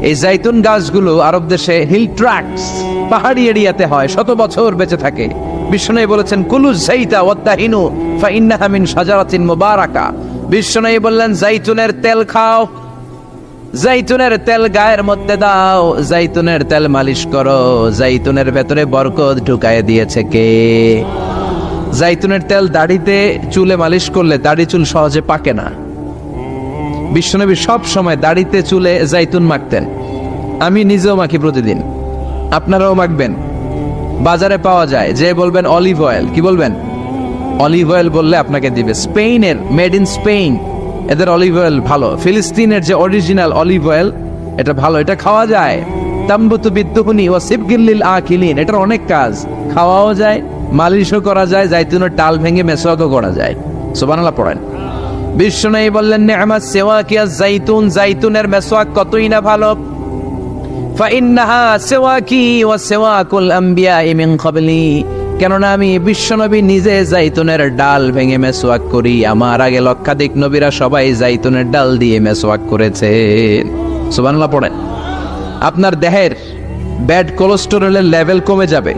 এই জাইতুন গাছগুলো আরব দেশে হিল ট্র্যাক্টস, পাহাড়ি এরিয়াতে হয়, শত বছর বেঁচে থাকে। বিশ্বনবী বলেছেন কুলু যাইতা ওয়াত্তাহিনু ফাইন্নাহা মিন শাজারাতিন মুবারাকা। বিশ্বনবী বললেন জাইতুনের তেল খাও, জাইতুনের তেল গায়ের মধ্যে দাও, জাইতুনের তেল মালিশ করো, জাইতুনের ভেতরে বরকত ঢুকায় দিয়েছে কে? জাইতুনের তেল দাড়িতে চুলে মালিশ করলে দাড়ি চুল সহজে পাকে না। বিশ্বনবী সব সময় দাড়িতে চুলে জাইতুন মাখতেন, আমি নিজেও মাখি প্রতিদিন, আপনারাও মাখবেন। বাজারে পাওয়া যায়, যে বলবেন অলিভ অয়েল, কি বলবেন? অলিভ অয়েল বললে আপনাকে দিবে। স্পেনের, মেড ইন স্পেন, এদের অলিভ অয়েল ভালো। ফিলিস্তিনের যে অরিজিনাল অলিভ অয়েল, এটা ভালো, এটা খাওয়া যায়। তাম্বুতু বিদ্দুহুনি ওয়া সিবগিল আকিলিন, এটার অনেক কাজ, খাওয়াও যায়, মালিশও করা যায়, জাইতুনের ডাল ভেঙে মেসওয়াকও করা যায়। সুবহানাল্লাহ পড়েন। বিশ্বনবী বললেন নি'মাস সিওয়াকিয়া জাইতুন, জাইতুনের মেসওয়াক কতই না ভালো। ফাইন্নাহা সিওয়াকি ওয়া সিওয়াকুল আমবিয়াই মিন ক্বাবলি, কেননা আমি বিশ্বনবী নিজে জাইতুনের ডাল ভেঙে মেসওয়াক করি, আমার আগে লক্ষাধিক নবীরা সবাই জাইতুনের ডাল দিয়ে মেসওয়াক করেছেন। সুবহানাল্লাহ পড়েন। আপনার দেহের ব্যাড কোলেস্টেরলের লেভেল কমে যাবে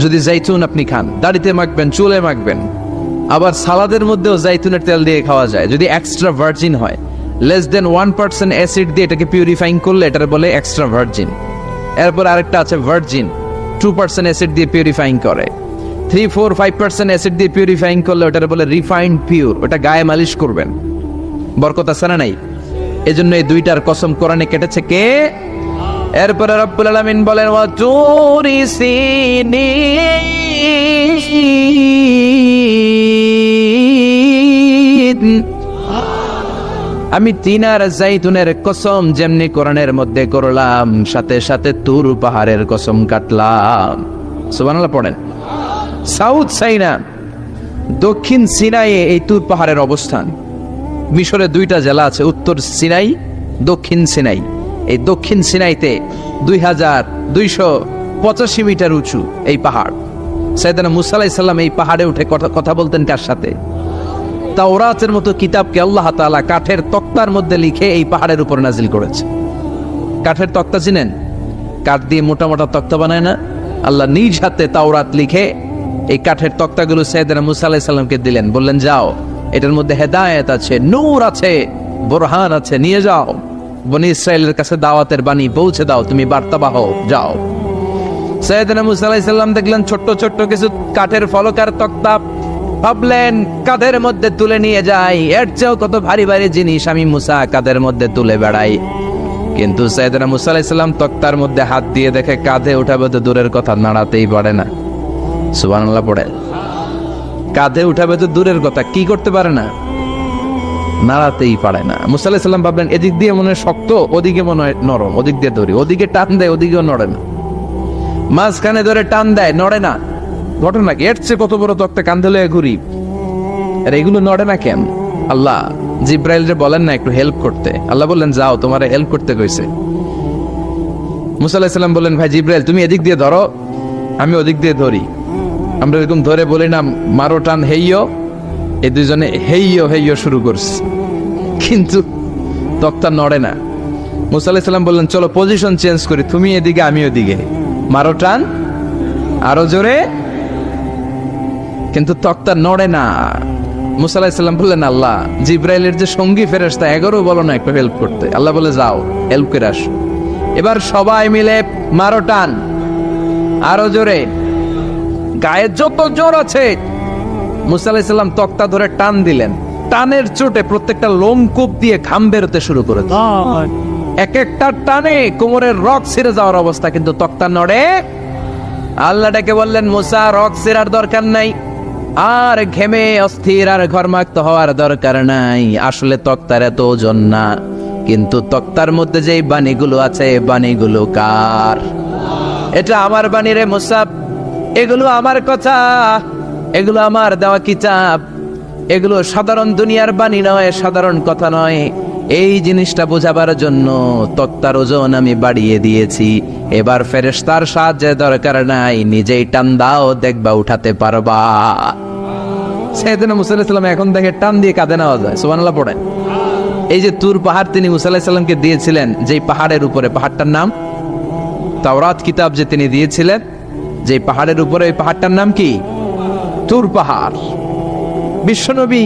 যদি জাইতুন আপনি খান। দাড়িতে মাখবেন, চুলে মাখবেন, আবার সালাদের মধ্যেও জাইতুনের তেল দিয়ে খাওয়া যায় যদি এক্সট্রা ভার্জিন হয়। লেস দেন 1% অ্যাসিড দিয়ে এটাকে পিউরিফাইং করলে এটার বলে এক্সট্রা ভার্জিন। এরপর আরেকটা আছে ভার্জিন, 2% অ্যাসিড দিয়ে পিউরিফাইং করে। 3-4-5% অ্যাসিড দিয়ে পিউরিফাইং করলে ওটার বলে রিফাইন্ড পিওর, ওটা গায়ে মালিশ করবেন, বরকত আছে না নাই? এজন্য এই দুইটার কসম কোরআনে কেটেছে কে? এরপরে রব্বুল আলামিন বলেন ওয়া তুরি সিনিন, আমি তিন আর জাইতুনের কসম যেমনি কোরআনের মধ্যে করলাম, সাথে সাথে তুর পাহাড়ের কসম কাটলাম। সুবহানাল্লাহ পড়েন। সাউথ সাইনা, দক্ষিণ সিনাইয়ে এই তুর পাহাড়ের অবস্থান। মিশরে 2টা জেলা আছে, উত্তর সিনাই, দক্ষিণ সিনাই। এই দক্ষিণ সিনাইতে 2285 মিটার উঁচু এই পাহাড়। সাইয়েদনা মুসা আলাইহিস সালাম এই পাহাড়ে উঠে কথা বলতেন কার সাথে? তাওরাতের মতো কিতাবকে আল্লাহ তাআলা কাঠের তক্তার মধ্যে লিখে এই পাহাড়ের উপর নাজিল করেছে। কাঠের তক্তা চিনেন? কাঠ দিয়ে মোটা মোটা তক্তা বানায় না? আল্লাহ নিজ হাতে তাওরাত লিখে এই কাঠের তক্তাগুলো সাইয়েদনা মুসা আলাইহিস সালামকে দিলেন, বললেন যাও, এটার মধ্যে হেদায়েত আছে, নূর আছে, বুরহান আছে, নিয়ে যাও, বনি ইসরাইলের কাছে দাওয়াতের বাণী পৌঁছে দাও, তুমি বার্তাবাহ, যাও। সাইয়েদনা মুসা আলাইহিস সালাম দেখলেন ছোট্ট ছোট্ট কিছু কাঠের ফলকার তক্তা, ভাবলেন কাঁধের মধ্যে তুলে নিয়ে যাই, এর চেয়েও কত ভারী ভারী জিনিস আমি মুসা কাঁধের মধ্যে তুলে বেড়াই। কিন্তু সাইয়েদনা মুসা আলাইহিস সালাম তক্তার মধ্যে হাত দিয়ে দেখে কাঁধে উঠাবে তো দূরের কথা, নাড়াতেই পারে না। সুবহানাল্লাহ পড়ে। কাঁধে উঠাবে তো দূরের কথা, কি করতে পারে না? নাড়াতেই পারে না। মুসা আলাইহিস সালাম ভাবলেন এদিক দিয়ে মনে হয় শক্ত, ওদিকে মনে হয় নরম, ওদিক দিয়ে ধরি, ওদিকে টান দেয়, ওদিকেও নড়ে না, মাঝখানে ধরে টান দেয়, নড়ে না। ঘটনা কি? এর চেয়ে কত বড় তক্তা কাঁধে লয়ে ঘুরি, আর এগুলো নড়ে না কেন? আল্লাহ জিব্রাইলরে বলেন না একটু হেল্প করতে? আল্লাহ বললেন যাও, তোমারে হেল্প করতে কইছে। মুসা আলাইহিস সালাম বললেন ভাই জিব্রাইল তুমি এদিক দিয়ে ধরো, আমি ওদিক দিয়ে ধরি। আমরা এরকম ধরে বলি না মারো টান হেইয়ো, এই দুইজনে হেইয়ো হেইয়ো শুরু করছে, কিন্তু তক্তা নড়ে না। মুসা আলাইহিস সালাম বললেন চলো পজিশন চেঞ্জ করি, তুমি এদিকে আমি ওদিকে, মারো টান আরো জোরে, কিন্তু তক্তা নড়ে না। মুসা আলাইহিস সালাম বললেন আল্লাহ জিব্রাইলের যে সঙ্গী ফেরেশতা 11 বলো না একটু হেল্প করতে। আল্লাহ বলে যাও হেল্প করে আসো। এবার সবাই মিলে মারো টান আরো জোরে, গায়ে যত জোর আছে। মুসা আলাইহিস সালাম তক্তা ধরে টান দিলেন, টানের চোটে প্রত্যেকটা লোমকূপ দিয়ে ঘাম বেরোতে শুরু করে, এক একটা টানে কোমরের রক ছিঁড়ে যাওয়ার অবস্থা, কিন্তু তক্তা নড়ে। আল্লাহ ডেকে বললেন মুসা রক ছিঁড়ার দরকার নাই, আর ঘেমে অস্থির আর ঘর্মাক্ত হওয়ার দরকার নাই, আসলে তক্তার এত ওজন না, কিন্তু তক্তার মধ্যে যে বাণীগুলো আছে বাণীগুলো কার? এটা আমার বাণী রে মুসাব, এগুলো আমার কথা, এগুলো আমার দেওয়া কিতাব, এগুলো সাধারণ দুনিয়ার বাণী নয়, সাধারণ কথা নয়। এই জিনিসটা বোঝাবার জন্য তক্তার ওজন আমি বাড়িয়ে দিয়েছি। এবার ফেরেশতার সাহায্যের দরকার নাই, নিজেই টান দাও, দেখবা উঠাতে পারবা। সাইয়েদনা মুসা আলাইহিস সালাম এখন থেকে টান দিয়ে কাঁধে নেওয়া যায়। সুবহানাল্লাহ পড়েন। এই যে তুর পাহাড় তিনি মুসা আলাইহিস সালামকে দিয়েছিলেন, যেই পাহাড়ের উপরে, পাহাড়টার নাম তাওরাত কিতাব যে তিনি দিয়েছিলেন, যে পাহাড়ের উপরে, ওই পাহাড়টার নাম কি? তুর পাহাড়। বিশ্বনবী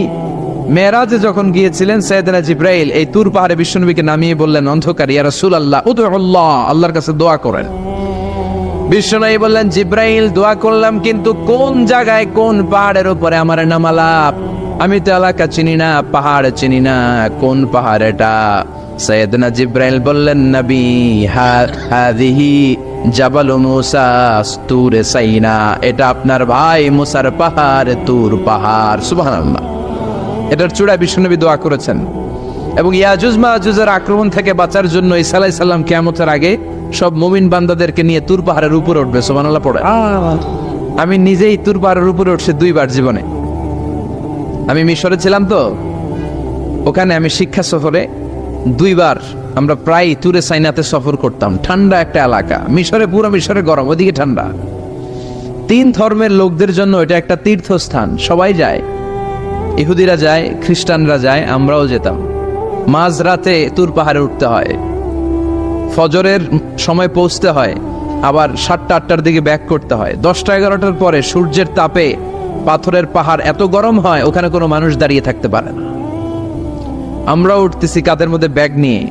মেরাজে যখন গিয়েছিলেন, সাইয়েদনা জিবরাইল এই তুর পাহাড়ে বিশ্বনবীকে নামিয়ে বললেন, অন্ধকার, ইয়া রাসূলুল্লাহ উদউল্লাহ, আল্লাহর কাছে দোয়া করেন। বিশ্বনবী বললেন, জিবরাইল দোয়া করলাম, কিন্তু কোন জায়গায় কোন পাহাড়ের উপরে আমার নামালাপ? আমি তো এলাকা চিনি না, পাহাড় চিনি না, কোন পাহাড় এটা? সাইয়েদনা জিবরাইল বললেন, নবী হাদিহি জাবাল মুসা তুর সাইনা, এটা আপনার ভাই মুসার পাহাড়, তুর পাহাড়। সুবহানাল্লাহ। এটার চূড়ায় বিশ্বনবী দোয়া করেছেন। এবং ইয়াজুজ মাজুজের আক্রমণ থেকে বাঁচার জন্য ঈসা আলাইহিস সালাম কিয়ামতের আগে সব মুমিন বান্দাদেরকে নিয়ে তুর পাহাড়ের উপরে উঠবে। সুবহানাল্লাহ পড়ে। আমি নিজেই তুর পাহাড়ের উপরে উঠছি 2 বার জীবনে। আমি মিশরে ছিলাম তো, ওখানে আমি শিক্ষা সফরে 2 বার আমরা প্রায় তুরে সাইনাতে সফর করতাম। ঠান্ডা একটা এলাকা, মিশরে, পুরো মিশরে গরম, ওদিকে ঠান্ডা। 3 ধর্মের লোকদের জন্য এটা একটা তীর্থস্থান, সবাই যায়। ইহুদিরা যায়, খ্রিস্টানরা যায়, আমরাও যেতাম। মাঝরাতে তুর পাহাড়ে উঠতে হয়, ফজরের সময় পৌঁছতে হয়, আবার 7টা-8টার দিকে ব্যাক করতে হয়। 10টা-11টার পরে সূর্যের তাপে পাথরের পাহাড় এত গরম হয়, ওখানে কোনো মানুষ দাঁড়িয়ে থাকতে পারে না। আমরা উঠতেছি কাঁধের মধ্যে ব্যাগ নিয়ে,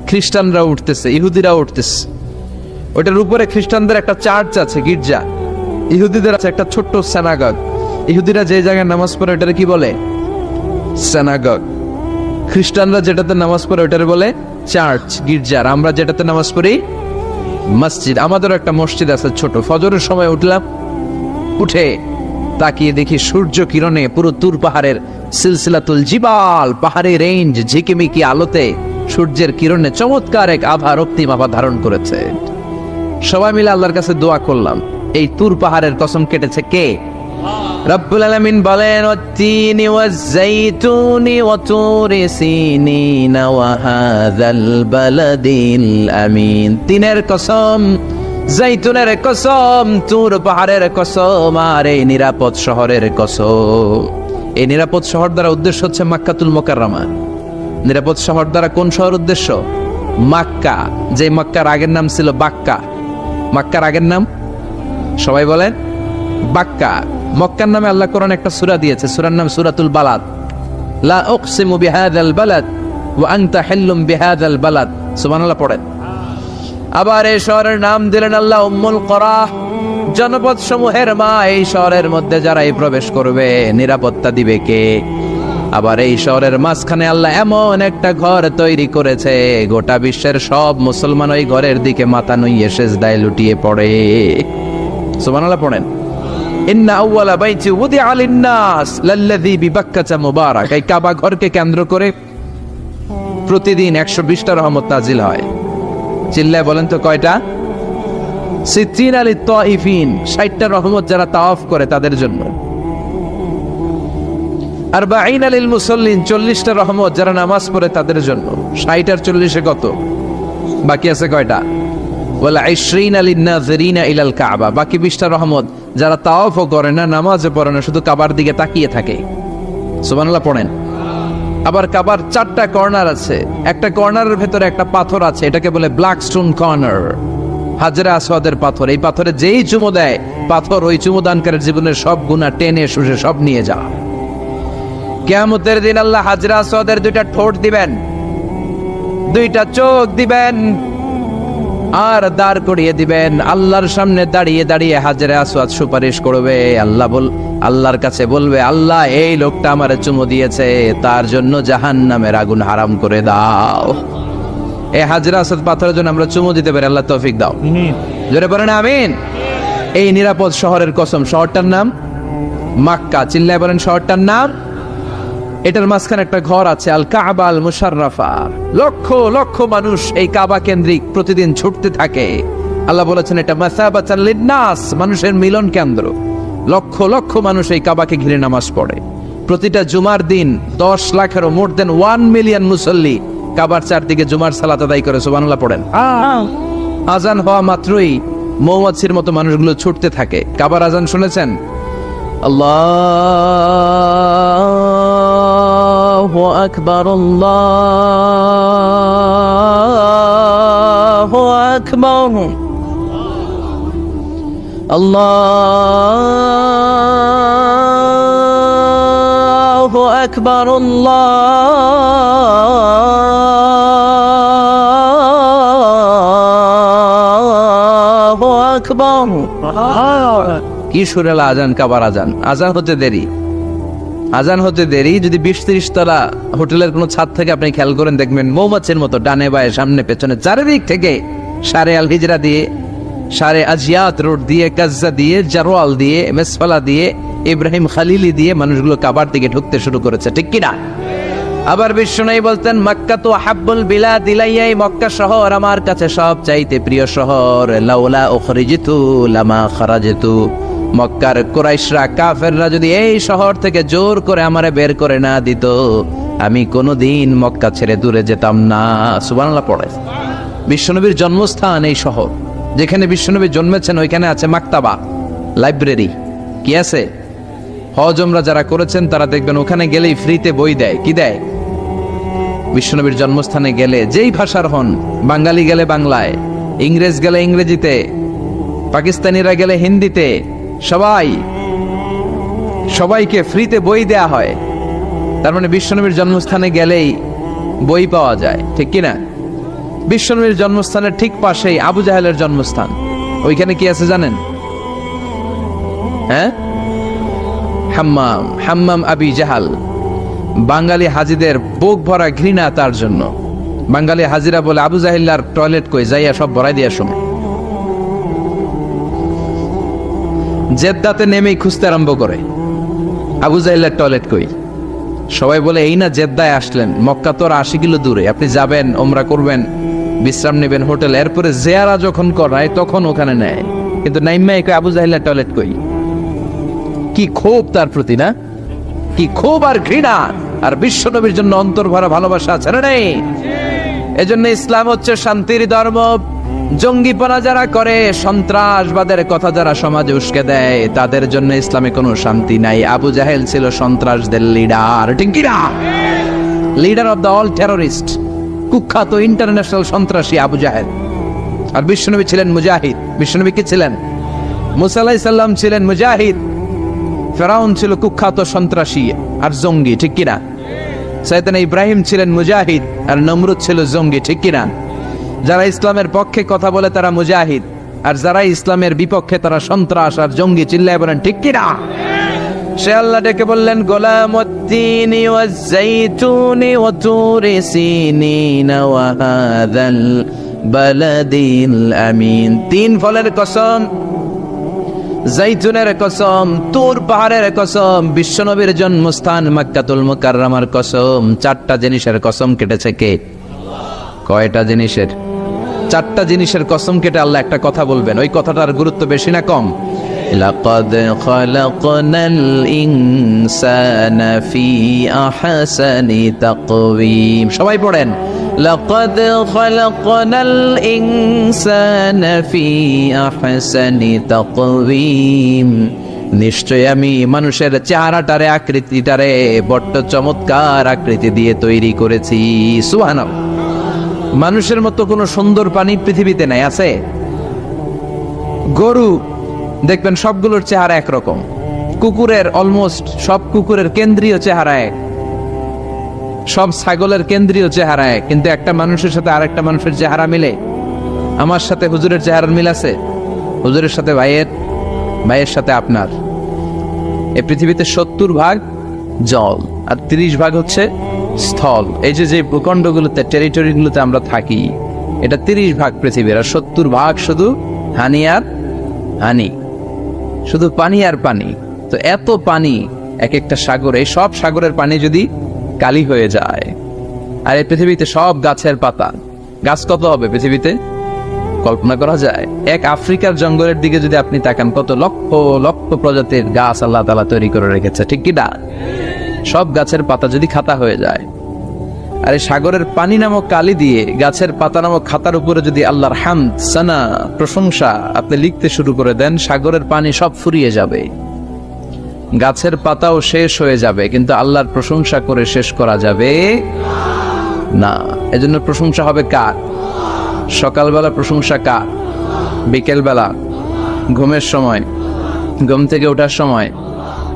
খ্রিস্টানরা উঠতেছে, ইহুদিরা উঠতেছে। ওইটার উপরে খ্রিস্টানদের একটা চার্চ আছে, গির্জা। ইহুদিদের আছে একটা ছোট্ট সিনাগগ। ইহুদিরা যে জায়গায় নামাজ পড়ে ওটারে কি বলে? সিনাগগ। খ্রিস্টানরা যেটাতে নামাজ পড়ে ওটারে বলে চার্চ, গির্জা। আর আমরা যেটাতে নামাজ পড়ি মসজিদ। আমাদেরও একটা মসজিদ আছে ছোট। ফজরের সময় উঠলাম, উঠে তাকিয়ে দেখি সূর্য কিরণে পুরো তুর পাহাড়ের সিলসিলাতুল জিবাল, পাহাড়ি রেঞ্জ ঝিকিমিকি আলোতে সূর্যের কিরণে চমৎকার এক আভা, রক্তিম আভা ধারণ করেছে। সবাই মিলে আল্লাহর কাছে দোয়া করলাম। এই তুর পাহাড়ের কসম কেটেছে কে? রব্বুল আলামিন বলেন, ওয়াত-তিনি ওয়াজ-যাইতুনি ওয়া তুরি সিনিন ওয়া হাযাল বালাদিল আমিন। তিনের কসম, জাইতুনের কসম, তুর পাহাড়ের কসম, আর এই নিরাপদ শহরের কসম। এই নিরাপদ শহর দ্বারা উদ্দেশ্য হচ্ছে মক্কাতুল মুকাররমা। নিরাপদ শহর দ্বারা কোন শহর উদ্দেশ্য? মক্কা। যে মক্কার আগের নাম ছিল বাক্কা। মক্কার আগের নাম সবাই বলেন বাক্কা। মক্কার নামে আল্লাহ কোরআন একটা সূরা দিয়েছে, সূরার নাম সূরাতুল বালাদ। লা উকসিমু বিহাযাল বালাদ ওয়া আনতা হিল্লুম বিহাযাল বালাদ। সুবহানাল্লাহ পড়েন। আবার এই শহরের নাম দিলেন আল্লাহ উম্মুল কুরা, জনপদ সমূহের মা। এই শহরের মধ্যে যারাই প্রবেশ করবে নিরাপত্তা দিবে কে? আবার এই শহরের মাঝখানে আল্লাহ এমন একটা ঘর তৈরি করেছে, গোটা বিশ্বের সব মুসলমান ওই ঘরের দিকে মাথা নুইয়ে সিজদায় লুটিয়ে পড়ে। সুবহানাল্লাহ পড়েন। ইন্না আউওয়ালা বাইতি উদিআ লিন-নাস লাল্লাযী বিবাক্কাতা মুবারাক। এই কাবা ঘরকে কেন্দ্র করে প্রতিদিন 120টা রহমত নাজিল হয়। চিল্লায় বলেন তো কয়টা? 60 লিত তাইফিন, 60টা রহমত যারা তাওয়াফ করে তাদের জন্য। 40 লিল মুসাল্লিন, 40টা রহমত যারা নামাজ পড়ে তাদের জন্য। 60 আর 40 কত? বাকি আছে কয়টা? ওয়ালা 20 লিন-নাযিরিনা ইলাল কাবা, বাকি 20টা রহমত যারা তাওয়াফও করে না, নামাজও পড়ে না, শুধু কাবার দিকে তাকিয়ে থাকে। সুবহানাল্লাহ পড়েন। আবার কাবার 4টা কর্নার আছে, একটা কর্নারের ভেতরে একটা পাথর আছে, এটাকে বলে ব্ল্যাক স্টোন কর্নার, হাজরে আসওয়াদের পাথর। এই পাথরে যেই চুমো দেয়, পাথর ওই চুমোদানকারীর জীবনের সব গুনাহ টেনে শুষে সব নিয়ে যা। কিয়ামতের দিন আল্লাহ হাজরে আসওয়াদের 2টা ঠোঁট দিবেন, 2টা চোখ দিবেন, আর দাঁড় করিয়ে দিবেন। আল্লাহর সামনে দাঁড়িয়ে দাঁড়িয়ে হাজরে আসওয়াদ সুপারিশ করবে। আল্লাহর কাছে বলবে, আল্লাহ এই লোকটা আমারে চুমু দিয়েছে, তার জন্য জাহান্নামের আগুন হারাম করে দাও। এই হাজরে আসওয়াদ পাথরের জন্য আমরা চুমু দিতে পারি, আল্লাহ তৌফিক দাও। জোরে বলেন আমিন। এই নিরাপদ শহরের কসম, শহরটার নাম মক্কা। চিল্লায় বলেন শহরটার নাম এটার মাঝখানে একটা ঘর আছে, আল কাবা আল মুশাররাফা। লক্ষ লক্ষ মানুষ এই কাবা কেন্দ্রিক প্রতিদিন ছুটতে থাকে। আল্লাহ বলেছেন এটা মাসাবাতাল লিন্নাস, মানুষের মিলন কেন্দ্র। লক্ষ লক্ষ মানুষ এই কাবাকে ঘিরে নামাজ পড়ে। প্রতিটা জুমার দিন 10 লাখেরও মোর দেন 1 মিলিয়ন মুসল্লি কাবার চারদিকে জুমার সালাত আদায় করে সুবহানাল্লাহ পড়েন। আজান হওয়া মাত্রই মৌমাছির মতো মানুষগুলো ছুটতে থাকে। কাবার আজান শুনেছেন? আল্লাহু আকবার, আল্লাহু আকবার, আল্লাহু আকবার, আল্লাহু আকবার। কি সুরেলা আজান, কাবার আজান। আজান হতে দেরি, আজান হতে দেরি। যদি 20-30 তলা হোটেলের কোনো ছাদ থেকে আপনি খেয়াল করেন, দেখবেন মৌমাছির মতো ডানে বায়ে সামনে পেছনে চারিদিক থেকে সারে আল হিজরা দিয়ে, সারে আজিয়াত রোড দিয়ে, গাজ্জা দিয়ে, জারওয়াল দিয়ে, মেসফালা দিয়ে, ইব্রাহিম খালিলি দিয়ে মানুষগুলো কাবার দিকে ঢুকতে শুরু করেছে, ঠিক কিনা? আবার বিশ্বনবী বলতেন মক্কা তো হাব্বুল বিলাদ ইলাইয়া, মক্কা শহর আমার কাছে সব চাইতে প্রিয় শহর। লাউলা উখরিজিতু লামা খারাজতু, মক্কার কুরাইশরা কাফেররা যদি এই শহর থেকে জোর করে আমারে বের করে না দিত, আমি কোনোদিন মক্কা ছেড়ে দূরে যেতাম না। সুবহানাল্লাহ পড়ে। বিশ্বনবীর জন্মস্থান এই শহর, যেখানে বিশ্বনবী জন্মেছেন ওইখানে আছে মাকতাবা, লাইব্রেরি। কি আছে? হজ উমরা যারা করেছেন তারা দেখবেন ওখানে গেলেই ফ্রিতে বই দেয়। কি দেয়? বিশ্বনবীর জন্মস্থানে গেলে যেই ভাষার হন, বাঙালি গেলে বাংলায়, ইংরেজ গেলে ইংরেজিতে, পাকিস্তানিরা গেলে হিন্দিতে, সবাইকে ফ্রিতে বই দেয়া হয়। তার মানে বিশ্বনবীর জন্মস্থানে গেলেই বই পাওয়া যায়, ঠিক কিনা? বিশ্বনবীর জন্মস্থানের ঠিক পাশেই আবু জাহেলের জন্মস্থান। ওইখানে কি আছে জানেন? হ্যাঁ, হাম্মাম আবি জাহাল। বাঙালি হাজিদের বুক ভরা ঘৃণা তার জন্য। বাঙালি হাজিরা বলে আবু জাহিল্লার টয়লেট কই, যাইয়া সব ভরাই দিয়া শুনে। জেদ্দাতে নেমেই খুঁজতে আরম্ভ করে আবু জাহিল্লার টয়লেট কই। সবাই বলে এই না জেদ্দায় আসলেন, মক্কা তো 80 কিলো দূরে, আপনি যাবেন, ওমরা করবেন, বিশ্রাম নেবেন হোটেল, এরপরে জিয়ারা যখন করায় তখন ওখানে নেয়। কিন্তু নাইম্মাই কই আবু জাহিল্লার টয়লেট কই। কি ক্ষোভ তার প্রতি, না? কি ক্ষোভ আর ঘৃণা। আর বিশ্বনবীর জন্য অন্তর ভরা ভালোবাসা আছে না নেই? এজন্য ইসলাম হচ্ছে শান্তির ধর্ম। জঙ্গিপনা যারা করে, সন্ত্রাসবাদের কথা যারা সমাজে উস্কে দেয়, তাদের জন্য ইসলামে কোনো শান্তি নাই। আবু জাহেল ছিল সন্ত্রাসদের লিডার, ঠিক কি না? Leader of the all terrorist, কুখ্যাত ইন্টারন্যাশনাল সন্ত্রাসী আবু জাহেল। আর বিশ্বনবী ছিলেন মুজাহিদ। বিশ্বনবী কি ছিলেন? মুসা আলাইহিস সালাম ছিলেন মুজাহিদ। ফেরাউন ছিল কুখ্যাত সন্ত্রাসী আর জঙ্গি, ঠিক কিনা? সাইয়েদনা ইব্রাহিম ছিলেন মুজাহিদ আর নমরুদ ছিল জঙ্গি, ঠিক কিনা? যারা ইসলামের পক্ষে কথা বলে তারা মুজাহিদ, আর যারা ইসলামের বিপক্ষে তারা সন্ত্রাস আর জঙ্গি। চিল্লায় বলেন ঠিক কিনা? সে আল্লাহ ডেকে বললেন গোলামুদ্দিনি ওয়াজ-জাইতুনি ওয়া তুরি সিনিন ওয়া হাযাল বালাদিল আমিন। 3 ফলের কসম, জাইতুনের কসম, তুর পাহাড়ের কসম, বিশ্বনবীর জন্মস্থান মক্কাতুল মুকাররমার কসম। 4টা জিনিসের কসম কেটেছে কে? কয়টা জিনিসের? 4টা জিনিসের কসম কেটে আল্লাহ একটা কথা বলবেন। ওই কথাটার গুরুত্ব বেশি না কম? লাকাদ খালাকনাল ইনসানা ফি আহসানি তাকওয়িম। সবাই পড়েন, লাকাদ খালাকনাল ইনসানা ফি আহসানি তাকওয়িম। নিশ্চয় আমি মানুষের চেহারাটারে, আকৃতিটারে বড্ড চমৎকার আকৃতি দিয়ে তৈরি করেছি। সুবহানাল্লাহ। মানুষের মতো কোনো সুন্দর প্রাণী পৃথিবীতে নাই। আছে? গরু দেখবেন সবগুলোর চেহারা একরকম। কুকুরের অলমোস্ট সব কুকুরের কেন্দ্রীয় চেহারা এক, সব ছাগলের কেন্দ্রীয় চেহারা এক। কিন্তু একটা মানুষের সাথে আরেকটা মানুষের চেহারা মিলে? আমার সাথে হুজুরের চেহারার মিল আছে, হুজুরের সাথে ভাইয়ের, ভাইয়ের সাথে আপনার। এই পৃথিবীতে 70 ভাগ জল আর 30 ভাগ হচ্ছে স্থল। এই যে ভূখণ্ডগুলোতে, টেরিটরিগুলোতে আমরা থাকি, এটা 30 ভাগ পৃথিবীর, আর 70 ভাগ শুধু হানি আর হানি, শুধু পানি আর পানি। তো এত পানি এক একটা সাগরে, সব সাগরের পানি যদি কালি হয়ে যায়। আর এই পৃথিবীতে সব গাছের পাতা, গাছ কত হবে পৃথিবীতে কল্পনা করা যায়? এক আফ্রিকার জঙ্গলের দিকে যদি আপনি তাকান, কত লক্ষ লক্ষ প্রজাতির গাছ আল্লাহ তাআলা তৈরি করে রেখেছে, ঠিক কি না? সব গাছের পাতা যদি খাতা হয়ে যায়, আর এই সাগরের পানি নামক কালি দিয়ে গাছের পাতা নামক খাতার উপরে যদি আল্লাহর হামদ, সানা, প্রশংসা আপনি লিখতে শুরু করে দেন, সাগরের পানি সব ফুরিয়ে যাবে, গাছের পাতাও শেষ হয়ে যাবে, কিন্তু আল্লাহর প্রশংসা করে শেষ করা যাবে না। এজন্য প্রশংসা হবে কার? সকালবেলা প্রশংসা কার? বিকেলবেলা, ঘুমের সময়, ঘুম থেকে ওঠার সময়,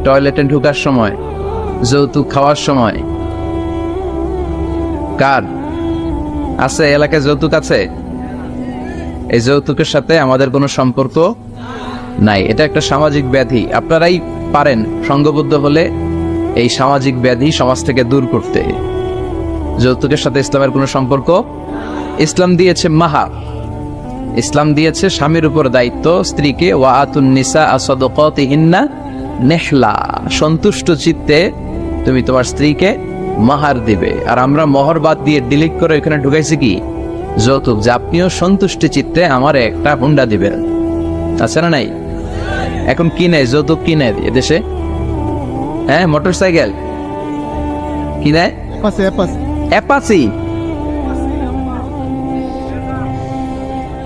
টয়লেটে ঢোকার সময়, যৌতুক খাওয়ার সময়। কার আছে এলাকায় যৌতুক আছে? এই যৌতুকের সাথে আমাদের কোনো সম্পর্ক নাই, এটা একটা সামাজিক ব্যাধি। আপনারাই পারেন সংঘবদ্ধ হলে এই সামাজিক ব্যাধি সমাজ থেকে দূর করতে। যৌতুকের সাথে ইসলামের কোনো সম্পর্ক। ইসলাম দিয়েছে মাহার, ইসলাম দিয়েছে স্বামীর উপর দায়িত্ব স্ত্রীকে, ওয়াআতুন নিসা সাদাকাতিহিন্না নেহলা, সন্তুষ্ট চিত্তে তুমি তোমার স্ত্রীকে মাহার দিবে। আর আমরা মোহর বাদ দিয়ে ডিলিট করে এখানে ঢুকাইছি কি? যৌতুক, যে আপনিও সন্তুষ্টি চিত্তে আমার একটা হুন্ডা দিবেন, আছে না নাই? এখন কি নেয় যৌতুক? কি নেয় এদেশে? হ্যাঁ, মোটরসাইকেল কি নেয়? অ্যাপাচি,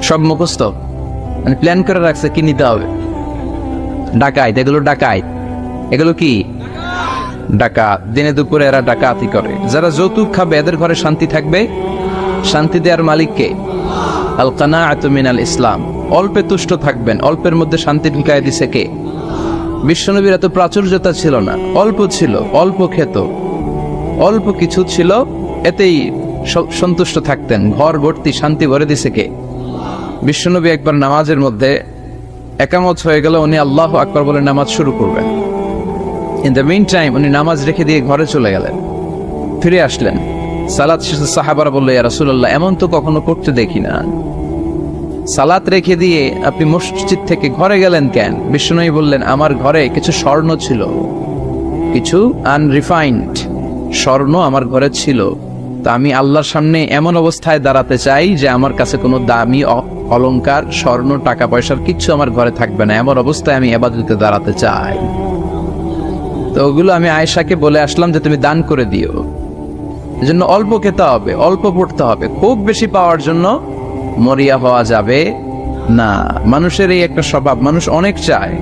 সব মুখস্থ, মানে প্ল্যান করে রাখছে কি নিতে হবে। ডাকাইত, এগুলো ডাকাইত, এগুলো কি ডাকাত। দিনে দুপুরে এরা ডাকাতি করে। যারা যৌতুক খাবে এদের ঘরে শান্তি থাকবে? শান্তি দেওয়ার মালিককে আল কানাআতু মিনাল ইসলাম। অল্পে তুষ্ট থাকবেন, অল্পের মধ্যে শান্তি ঢুকায় দিছে কে? বিশ্বনবীর এত প্রাচুর্যতা ছিল না, অল্প ছিল, অল্প খেত, অল্প কিছু ছিল, এতেই সন্তুষ্ট থাকতেন। ঘর ভর্তি শান্তি ভরে দিছে কে? বিশ্বনবী একবার নামাজের মধ্যে একামত হয়ে গেল, উনি আল্লাহু আকবার বলে নামাজ শুরু করবেন। ইন দ্য মিন টাইম উনি নামাজ রেখে দিয়ে ঘরে চলে গেলেন, ফিরে আসলেন। সালাত শেষে সাহাবারা বলল, ইয়া রাসূলুল্লাহ, এমন তো কখনো করতে দেখি না, সালাত রেখে দিয়ে আপনি মসজিদ থেকে ঘরে গেলেন কেন? বিশ্বনবী বললেন, আমার ঘরে কিছু স্বর্ণ ছিল, কিছু আনরিফাইন্ড স্বর্ণ আমার ঘরে ছিল, তা আমি আল্লাহর সামনে এমন অবস্থায় দাঁড়াতে চাই যে আমার কাছে কোনো দামি অলংকার, স্বর্ণ, টাকা পয়সার কিচ্ছু আমার ঘরে থাকবে না, এমন অবস্থায় আমি ইবাদতে দাঁড়াতে চাই। তো ওগুলো আমি আয়েশাকে বলে আসলাম যে তুমি দান করে দিও। এজন্য অল্প খেতে হবে, অল্প পড়তে হবে। খুব বেশি পাওয়ার জন্য মরিয়া হওয়া যাবে না। মানুষের এই একটা স্বভাব, মানুষ অনেক চায়,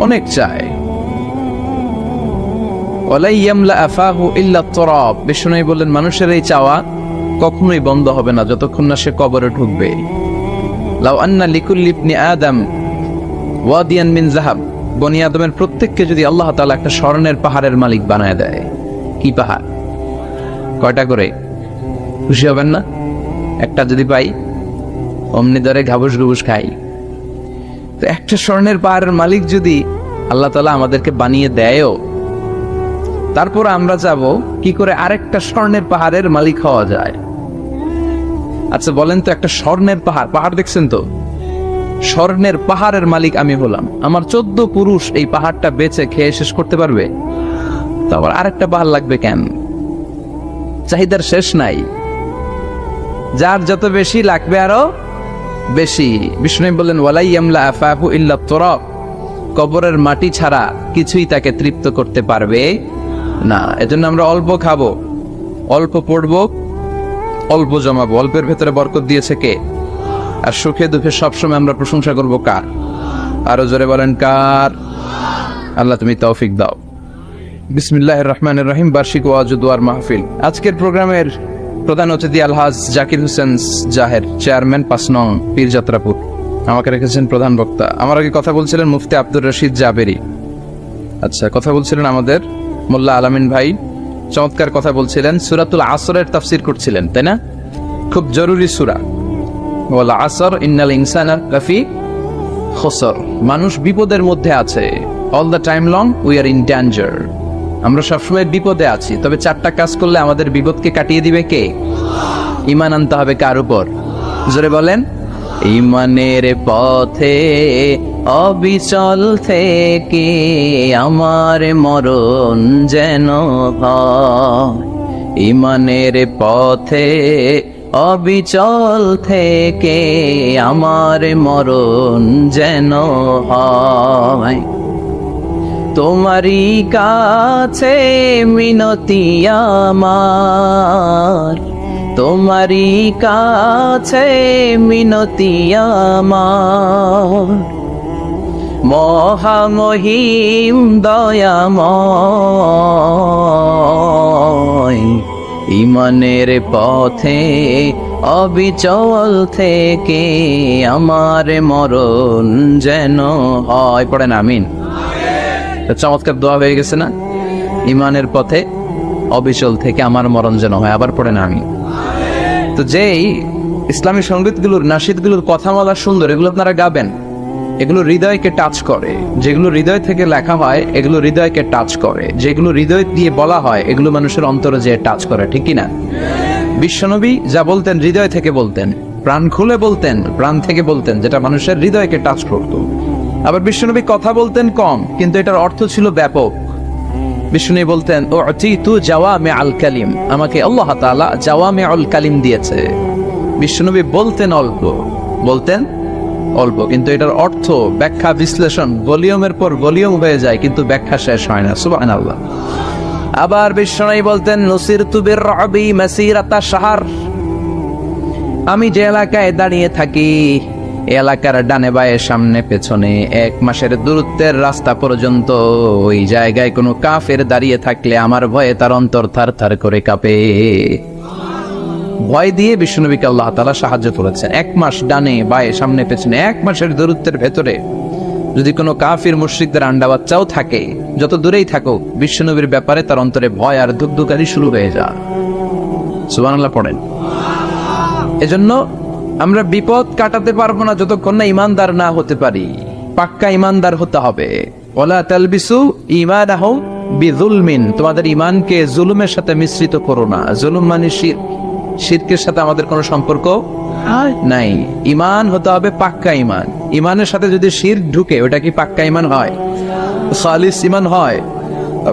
অনেক চায়। ওয়ালাই ইয়ামলা আফাহু ইল্লা তুরাব। বিষ্ণু বললেন, মানুষের এই চাওয়া কখনোই বন্ধ হবে না যতক্ষণ না সে কবরে ঢুকবে। লাউ আন্না লিকুল্লি ইবনি আদম ওয়াদিয়ান মিন যাহাব। বনি আদমের প্রত্যেককে যদি আল্লাহ তাআলা একটা স্বর্ণের পাহাড়ের মালিক বানায় দেয়, কি পাহাড়? কয়টা করে? খুশি হবেন না? একটা যদি পাই অমনি ধরে ঘাবুস ঘুবুস খাই। তো একটা স্বর্ণের পাহাড়ের মালিক যদি আল্লাহ তাআলা আমাদেরকে বানিয়ে দেয়ও, তারপর আমরা যাব কি করে আরেকটা স্বর্ণের পাহাড়ের মালিক হওয়া যায়? আচ্ছা বলেন তো, একটা স্বর্ণের পাহাড়, পাহাড় দেখছেন তো, স্বর্ণের পাহাড়ের মালিক আমি হলাম, আমার 14 পুরুষ এই পাহাড়টা বেচে খেয়ে শেষ করতে পারবে? তারপর আরেকটা পাহাড় লাগবে কেন? চাহিদার শেষ নাই, যার যত বেশি লাগবে আরো বেশি। বিষ্ণু বললেন, ওয়ালাই ইয়ামলা আফাহু ইল্লা তুরাব। কবরের মাটি ছাড়া কিছুই তাকে তৃপ্ত করতে পারবে না। এজন্য আমরা অল্প খাবো, অল্প পড়বো, অল্প জমাবো। অল্পের ভেতরে বরকত দিয়েছে কে? আর সুখে দুঃখে সবসময় আমরা প্রশংসা করবো কার? আরো জোরে বলেন কার? আল্লাহ তুমি তৌফিক দাও। বিসমিল্লাহির রহমানির রহিম। বার্ষিক ওয়াজ ও দোয়ার মাহফিল। আজকের প্রোগ্রামের প্রধান অতিথি আলহাজ জাকির হোসেন জাহের, চেয়ারম্যান 5 নং পীরযাত্রাপুর, আমাকে রেখেছেন প্রধান বক্তা। আমার আগে কথা বলছিলেন মুফতি আব্দুর রশিদ জাবেরি। আচ্ছা, কথা বলছিলেন আমাদের মোল্লা আলামিন ভাই, চমৎকার কথা বলছিলেন। সূরাতুল আসরের তাফসীর করছিলেন, তাই না? খুব জরুরি সূরা। ওয়াল আসর ইন্নাল ইনসানা লাফি খুসর। মানুষ বিপদের মধ্যে আছে। All the time long we are in danger. আমরা সবসময় বিপদে আছি। তবে 4টা কাজ করলে আমাদের বিপদকে কাটিয়ে দিবে কে? ঈমান আনতে হবে কার উপর? জোরে বলেন, ঈমানের পথে অবিচল থেকে আমার মরণ যেন হয়, ইমানের পথে অবিচল থেকে আমার মরণ যেন হয়। তোমারই কাছে মিনতি আমার, তোমারই কাছে মিনতি আমার, মহামহিম দয়াময়, ইমানের পথে অবিচল থেকে আমার মরণ যেন হয়। পড়েন আমিন। চমৎকার দোয়া হয়ে গেছে না? ইমানের পথে অবিচল থেকে আমার মরণ যেন হয়। আবার পড়েন আমিন। তো যেই ইসলামী সঙ্গীতগুলোর নাশিদগুলোর কথা বলা সুন্দর, এগুলো আপনারা গাবেন, এগুলো হৃদয়কে টাচ করে। যেগুলো হৃদয় থেকে লেখা হয় এগুলো হৃদয়কে টাচ করে, যেগুলো হৃদয় দিয়ে বলা হয় এগুলো মানুষের অন্তরে যে টাচ করে, ঠিক কিনা? বিশ্বনবী যা বলতেন হৃদয় থেকে বলতেন, প্রাণ খুলে বলতেন, প্রাণ থেকে বলতেন, যেটা মানুষের হৃদয়কে টাচ করত। আবার বিশ্বনবী কথা বলতেন কম, কিন্তু এটার অর্থ ছিল ব্যাপক। বিশ্বনবী বলতেন উতিতু জাওয়ামিআল কালিম, আমাকে আল্লাহ তাআলা জাওয়ামিউল কালিম দিয়েছে। বিশ্বনবী বলতেন অল্প, বলতেন অল্প, কিন্তু এটার অর্থ ব্যাখ্যা বিশ্লেষণ ভলিউমের পর ভলিউম হয়ে যায়, কিন্তু ব্যাখ্যা শেষ হয় না। সুবহানাল্লাহ। আবার বিশ্বনবী বলতেন নুসিরতু বিররবি মাসিরাতা শাহর, আমি যে এলাকায় দাঁড়িয়ে থাকি এলাকার ডানে বায়ে সামনে পেছনে 1 মাসের দূরত্বের রাস্তা পর্যন্ত ওই জায়গায় কোনো কাফের দাঁড়িয়ে থাকলে আমার ভয়ে তার অন্তর থার থার করে কাঁপে। ভয় দিয়ে বিশ্বনবীকে আল্লাহ তাআলা সাহায্য করেছেন। 1 মাস ডানে বায়ে সামনে পেছনে 1 মাসের দূরত্বের ভেতরে যদি কোনো কাফির মুশরিকদের আন্ডা বাচ্চাও থাকে, যত দূরেই থাকুক, বিশ্বনবীর ব্যাপারে তার অন্তরে ভয় আর ধুকধুকারি শুরু হয়ে যায়। সুবহানাল্লাহ পড়েন। এজন্য আমরা বিপদ কাটাতে পারবো না যতক্ষণ না ইমানদার না হতে পারি। পাক্কা ইমানদার হতে হবে। ওয়ালা তালবিসু ঈমানাহুম বিযুলমিন, তোমাদের ঈমানকে জুলুমের সাথে মিশ্রিত করো না। জুলুম মানে শিরক, শিরকের সাথে আমাদের কোনো সম্পর্ক নাই। ঈমান হতে হবে পাক্কা ঈমান। ঈমানের সাথে যদি শিরক ঢুকে ওটা কি পাক্কা ঈমান হয়? খালিস ঈমান হয়?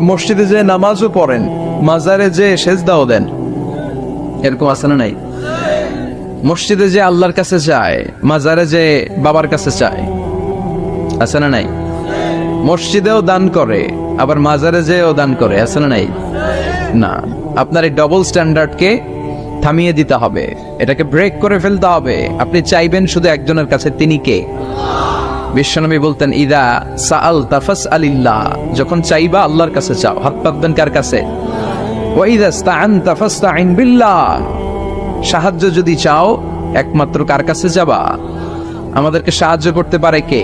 মসজিদে যে নামাজও পড়েন, মাজারে যে সেজদাও দেন, এরকম আছে না নাই? মসজিদে যে আল্লাহর কাছে যায়, মাজারে যে বাবার কাছে চায়, আছে না নাই? মসজিদেও দান করে, আবার মাজারে যেও দান করে, আছে না নাই? না, আপনার এই ডবল স্ট্যান্ডার্ডকে থামিয়ে দিতে হবে, এটাকে ব্রেক করে ফেলতে হবে। আপনি চাইবেন শুধু একজনের কাছে, তিনি কে? বিশ্বনবী বলতেন ইদা সাআলতা ফাসআলিল্লাহ, যখন চাইবা আল্লাহর কাছে চাও। হাত পাতবেন কার কাছে? ওয়া ইদা ইসতাআনতা ফাসতাইন বিল্লাহ, সাহায্য যদি চাও একমাত্র কার কাছে যাবা? আমাদেরকে সাহায্য করতে পারে কে?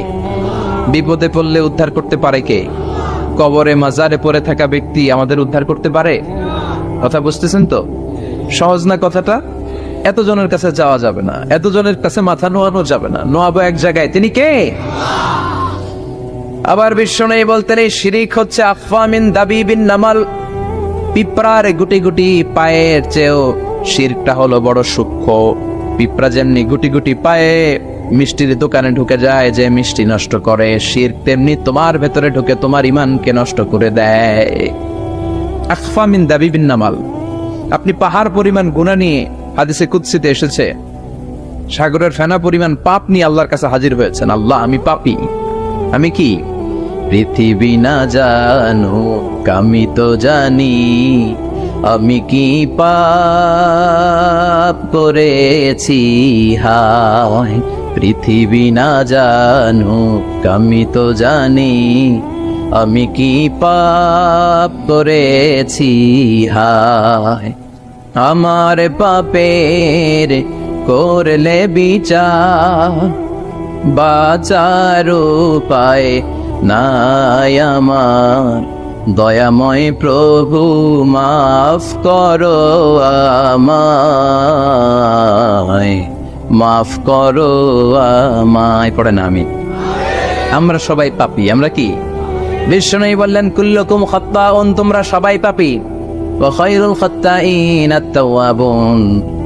বিপদে পড়লে উদ্ধার করতে পারে কে? কবরে মাজারে পড়ে থাকা ব্যক্তি আমাদের উদ্ধার করতে পারে? কথা বুঝতেছেন তো? সহজ না কথাটা? এতজনের কাছে যাওয়া যাবে না, এতজনের কাছে মাথা নোয়ানো যাবে না, নোয়াবো এক জায়গায়, তিনি কে? আবার বিশ্বনবী বলতেন এই শিরিক হচ্ছে আফওয়া মিন দাবিবিন নামাল, পিঁপড়ার গুটি গুটি পায়ের চেয়েও শিরকটা হলো বড় সূক্ষ্ম। পিঁপড়া যেমনি গুটি গুটি পায়ে মিষ্টির দোকানে ঢুকে যায়, যে মিষ্টি নষ্ট করে, শিরক তেমনি তোমার ভেতরে ঢুকে তোমার ঈমানকে নষ্ট করে দেয়। আফওয়া মিন দাবিবিন নামাল, আপনি পাহাড় পরিমাণ গুনাহ নিয়ে, হাদিসে কুদসিতে এসেছে, সাগরের ফেনা পরিমাণ পাপ নিয়ে আল্লাহর কাছে হাজির হয়েছেন। আল্লাহ আমি পাপী, আমি কি? পৃথিবী না জানুক আমি তো জানি, আমি কি পাপ করেছি হায়। পৃথিবী না জানুক আমি তো জানি, আমি কি পাপ করেছি হায়। আমার পাপের করলে বিচার, বাঁচার উপায় নাই আমার। দয়াময় প্রভু মাফ করো আমায়, মাফ করো আমায়। পড়েন আমি। আমরা সবাই পাপী, আমরা কি? বিশ্বনবী বললেন কুল্লুকুম খাত্তাউন, তোমরা সবাই পাপী। ওয়া খায়রুল খাত্তাইন আত-তাওয়াবুন,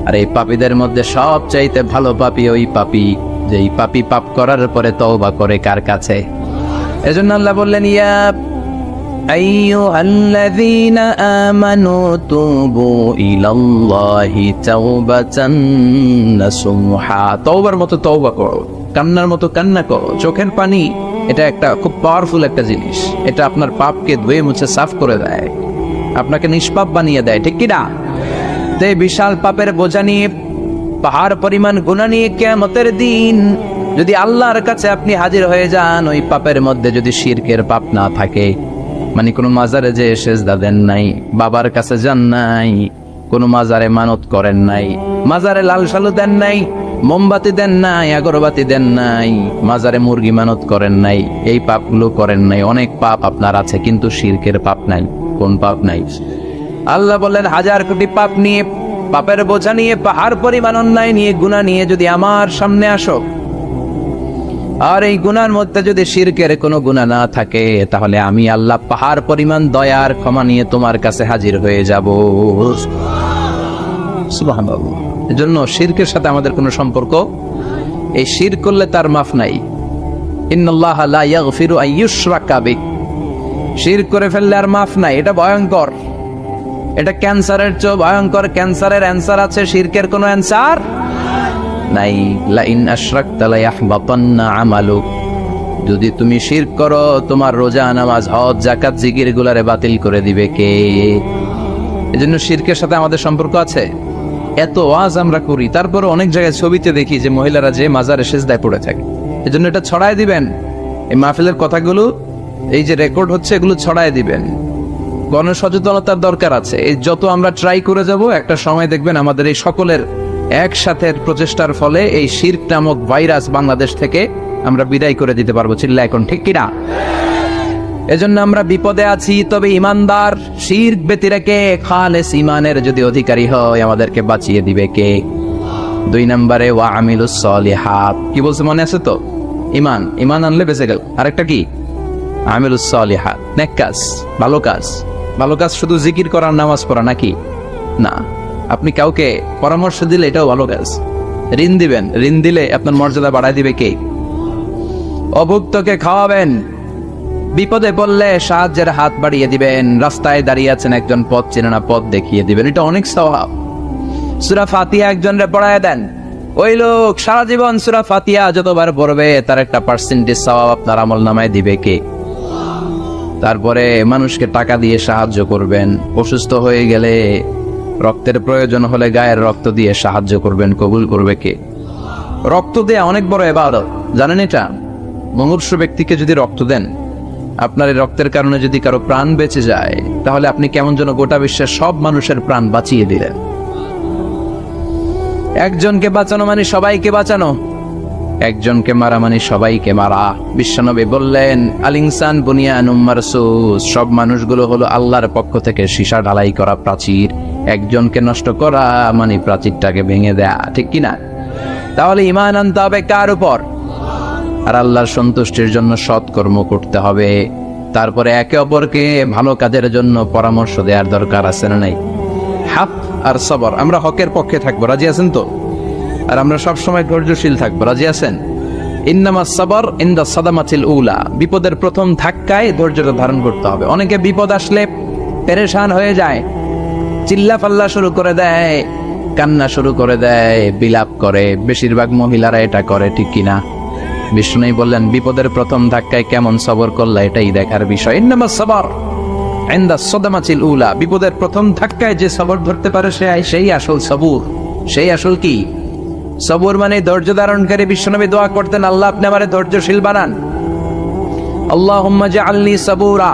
আর এই পাপীদের মধ্যে সবচাইতে ভালো পাপী ওই পাপী যে এই পাপী পাপ করার পরে তওবা করে কার কাছে? এজন্য আল্লাহ বললেন, ইয়া আইয়ুহাল্লাযীনা আমানু তুবু ইলাল্লাহি তাওবাতান নাসুহা। তওবার মতো তওবা করো, কান্নার মতো কান্না করো। চোখের পানি এটা একটা খুব পাওয়ারফুল একটা জিনিস। এটা আপনার পাপকে ধুয়ে মুছে সাফ করে দেয়, আপনাকে নিষ্পাপ বানিয়ে দেয়, ঠিক কি না? তো এই বিশাল পাপের বোঝা নিয়ে, পাহাড় পরিমাণ গুনাহ নিয়ে কিয়ামতের দিন যদি আল্লাহর কাছে আপনি হাজির হয়ে যান, ওই পাপের মধ্যে যদি শিরকের পাপ না থাকে, মানে কোনো মাজারে যে সেজদা দেন নাই, বাবার কাছে যান নাই, কোনো মাজারে মানত করেন নাই, মাজারে লাল সালু দেন নাই, মোমবাতি দেন নাই, আগরবাতি দেন নাই, মাজারে মুরগি মানত করেন নাই, এই পাপগুলো করেন নাই। অনেক পাপ আপনার আছে, কিন্তু শিরকের পাপ নাই। কোন পাপ নাই? আল্লাহ বললেন, হাজার কোটি পাপ নিয়ে, পাপের বোঝা নিয়ে, পাহাড় পরিমাণ অন্যায় নিয়ে, গুনাহ নিয়ে যদি আমার সামনে আসো, আর এই গুনার মধ্যে যদি শিরকের কোনো গুনাহ না থাকে, তাহলে আমি আল্লাহ পাহাড় পরিমাণ দয়ার ক্ষমা নিয়ে তোমার কাছে হাজির হয়ে যাব। সুবহানাল্লাহ। এজন্য শিরকের সাথে আমাদের কোনো সম্পর্ক, এই শিরক করলে তার মাফ নাই। ইন্নাল্লাহা লা ইয়াগফিরু আন ইউশরাকা বিহি। শিরক করে ফেললে আর মাফ নাই। এটা ভয়ঙ্কর, এটা ক্যান্সারের চেয়ে ভয়ঙ্কর। ক্যান্সারের অ্যান্সার আছে, শিরকের কোনো অ্যান্সার নাই। লা ইন আশরাকতা লা ইয়াহবাতান্না আমালুক। যদি তুমি শিরক করো, তোমার রোজা, নামাজ, হজ, যাকাত, জিকির গুলারে বাতিল করে দিবে কে? এজন্য শিরকের সাথে আমাদের সম্পর্ক আছে। এত ওয়াজ আমরা করি, তারপরে অনেক জায়গায় ছবিতে দেখি যে মহিলারা যে মাজারে সেজদায় পড়ে থাকে। এজন্য এটা ছড়ায় দিবেন, এই মাহফিলের কথাগুলো এই যে রেকর্ড হচ্ছে, এগুলো ছড়ায় দিবেন। গণসচেতনতার দরকার আছে। এই যত আমরা ট্রাই করে যাব, একটা সময় দেখবেন আমাদের এই সকলের একসাথে প্রচেষ্টার ফলে এই শিরক নামক ভাইরাস বাংলাদেশ থেকে আমরা বিদায় করে দিতে পারবো। চিল্লা এখন, ঠিক কিনা? এজন্য আমরা বিপদে আছি, তবে ইমানদার শিরক ব্যতি রেখে খালেস ইমানের যদি অধিকারী হয়, আমাদেরকে বাঁচিয়ে দিবে কে? 2 নম্বরে ওয়া আমিলুস সলিহাত। কি বলছে মনে আছে তো? ইমান, ইমান আনলে বেঁচে গেল। আরেকটা কি? আমিলুস সলিহাত, নেক কাজ, ভালো কাজ। ভালো কাজ শুধু জিকির করার, নামাজ পড়া নাকি? না। আপনি কাউকে পরামর্শ দিলে এটাও ভালো কাজ। ঋণ দিবেন, ঋণ দিলে আপনার মর্যাদা বাড়ায় দিবে কে? অভুক্তকে খাওয়াবেন, বিপদে পড়লে সাহায্যের হাত বাড়িয়ে দিবেন, রাস্তায় দাঁড়িয়ে আছেন একজন পথ চেনে না, পথ দেখিয়ে দিবেন, এটা অনেক সওয়াব। সূরা ফাতিহা একজনরে পড়ায় দেন, ওই লোক সারা জীবন সূরা ফাতিহা যতবার পড়বে তার একটা পার্সেন্টেজ সওয়াব আপনার আমলনামায় দিবে কে? তারপরে মানুষকে টাকা দিয়ে সাহায্য করবেন, অসুস্থ হয়ে গেলে, রক্তের প্রয়োজন হলে গায়ের রক্ত দিয়ে সাহায্য করবেন, কবুল করবে কে? রক্ত দেয়া অনেক বড় ইবাদত, জানেন এটা? মুমূর্ষু ব্যক্তিকে যদি রক্ত দেন, আপনার এই রক্তের কারণে যদি কারো প্রাণ বেঁচে যায়, তাহলে আপনি কেমন যেন গোটা বিশ্বের সব মানুষের প্রাণ বাঁচিয়ে দিলেন। একজনকে বাঁচানো মানে সবাইকে বাঁচানো, একজনকে মারা মানে সবাইকে মারা। বিশ্বনবী বললেন, আল ইনসান বুনিয়ানুম মারসুস, সব মানুষগুলো হলো আল্লাহর পক্ষ থেকে সীসা ঢালাই করা প্রাচীর। একজনকে নষ্ট করা মানে প্রাচীরটাকে ভেঙে দেয়া, ঠিক কিনা? তাহলে ঈমান আনতে হবে কার উপর? আর আল্লাহর সন্তুষ্টির জন্য সৎকর্ম করতে হবে। তারপরে একে অপরকে ভালো কাজের জন্য পরামর্শ দেওয়ার দরকার আছে না নাই? হক আর সবর, আমরা হকের পক্ষে থাকবো, রাজি আছেন তো? আর আমরা সব সময় ধৈর্যশীল থাকবো, রাজি আছেন? ইন্নামাস সাবর ইনদা সাদামাতিল উলা, বিপদের প্রথম ধাক্কায় ধৈর্যটা ধারণ করতে হবে। অনেকে বিপদ আসলে পেরেশান হয়ে যায়, চিল্লা পাল্লা শুরু করে দেয়, কান্না শুরু করে দেয়, বিলাপ করে। বেশিরভাগ মহিলারা এটা করে, ঠিক কিনা? বিষ্ণু বললেন, বিপদের প্রথম ধাক্কায় কেমন সবর করলা এটাই দেখার বিষয়। ইন্নামাস সাবর ইনদা সাদামাতিল উলা, বিপদের প্রথম ধাক্কায় যে সবর ধরতে পারে সেই আসল সবুর, সেই আসল কি সবর মানে ধৈর্য ধারণকারী। বিশ্বনবী দোয়া করতেন, আল্লাহ আপনি আমারে ধৈর্যশীল বানান। আল্লাহুম্মা জাআলনি সাবুরা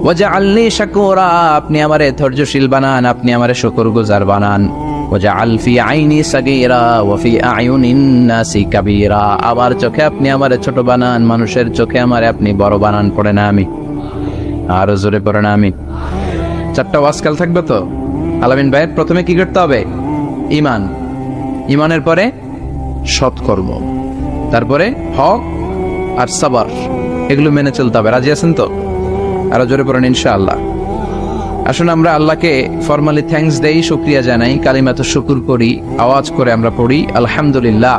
ওয়া জাআলনি শাকুরা, আপনি আমারে ধৈর্যশীল বানান, আপনি আমারে শুকরগুজার বানান। ওয়া জাআল ফি আইনি সাগীরা ওয়া ফি আয়ুনিন নাসি কাবীরা, আমার চোখে আপনি আমারে ছোট বানান, মানুষের চোখে আমারে আপনি বড় বানান। পড়ে না আমি আর জোরে পড়ে না আমি। 4টা ওয়াজকাল থাকবে তো? আলামিন ভাইয়ের প্রথমে কি করতে হবে? ঈমান, ঈমানের পরে সৎকর্ম, তারপরে হক আর সবর, এগুলো মেনে চলতে হবে। রাজি আছেন তো? আরো জোরে পড়েন ইনশাআল্লাহ। আসুন আমরা আল্লাহকে ফরমালি থ্যাঙ্কস দেই, শুকরিয়া জানাই, কালিমাতুশ শুকুর করি, আওয়াজ করে আমরা পড়ি আলহামদুলিল্লাহ।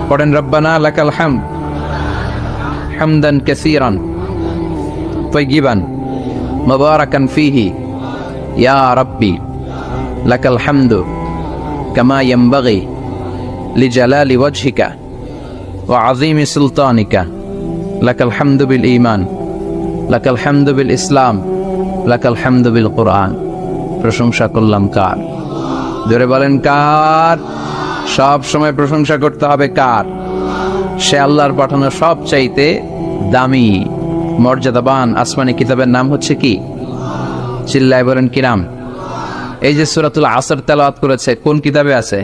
পড়েন রব্বানা লাকাল হামদ হামদান কাসীরান তাইয়িবান মুবারাকান ফীহি ইয়া রাব্বি লাকাল হামদু কামা ইয়ানবাগি লিজালালি ওয়াজহিকা ওয়া আযীমি সুলতানিকা লাকাল হামদু বিল ঈমান লাকাল হামদু বিল ইসলাম লাকাল হামদু বিল কুরআন। প্রশংসা করলাম কার? জোরে বলেন কার? সব সময় প্রশংসা করতে হবে কার? সে আল্লাহর পাঠানো সব চাইতে দামি মর্যাদাবান আসমানি কিতাবের নাম হচ্ছে কি? চিল্লায় বলেন কি নাম? এই যে সূরাতুল আসর তেলাওয়াত করেছে কোন কিতাবে আছে?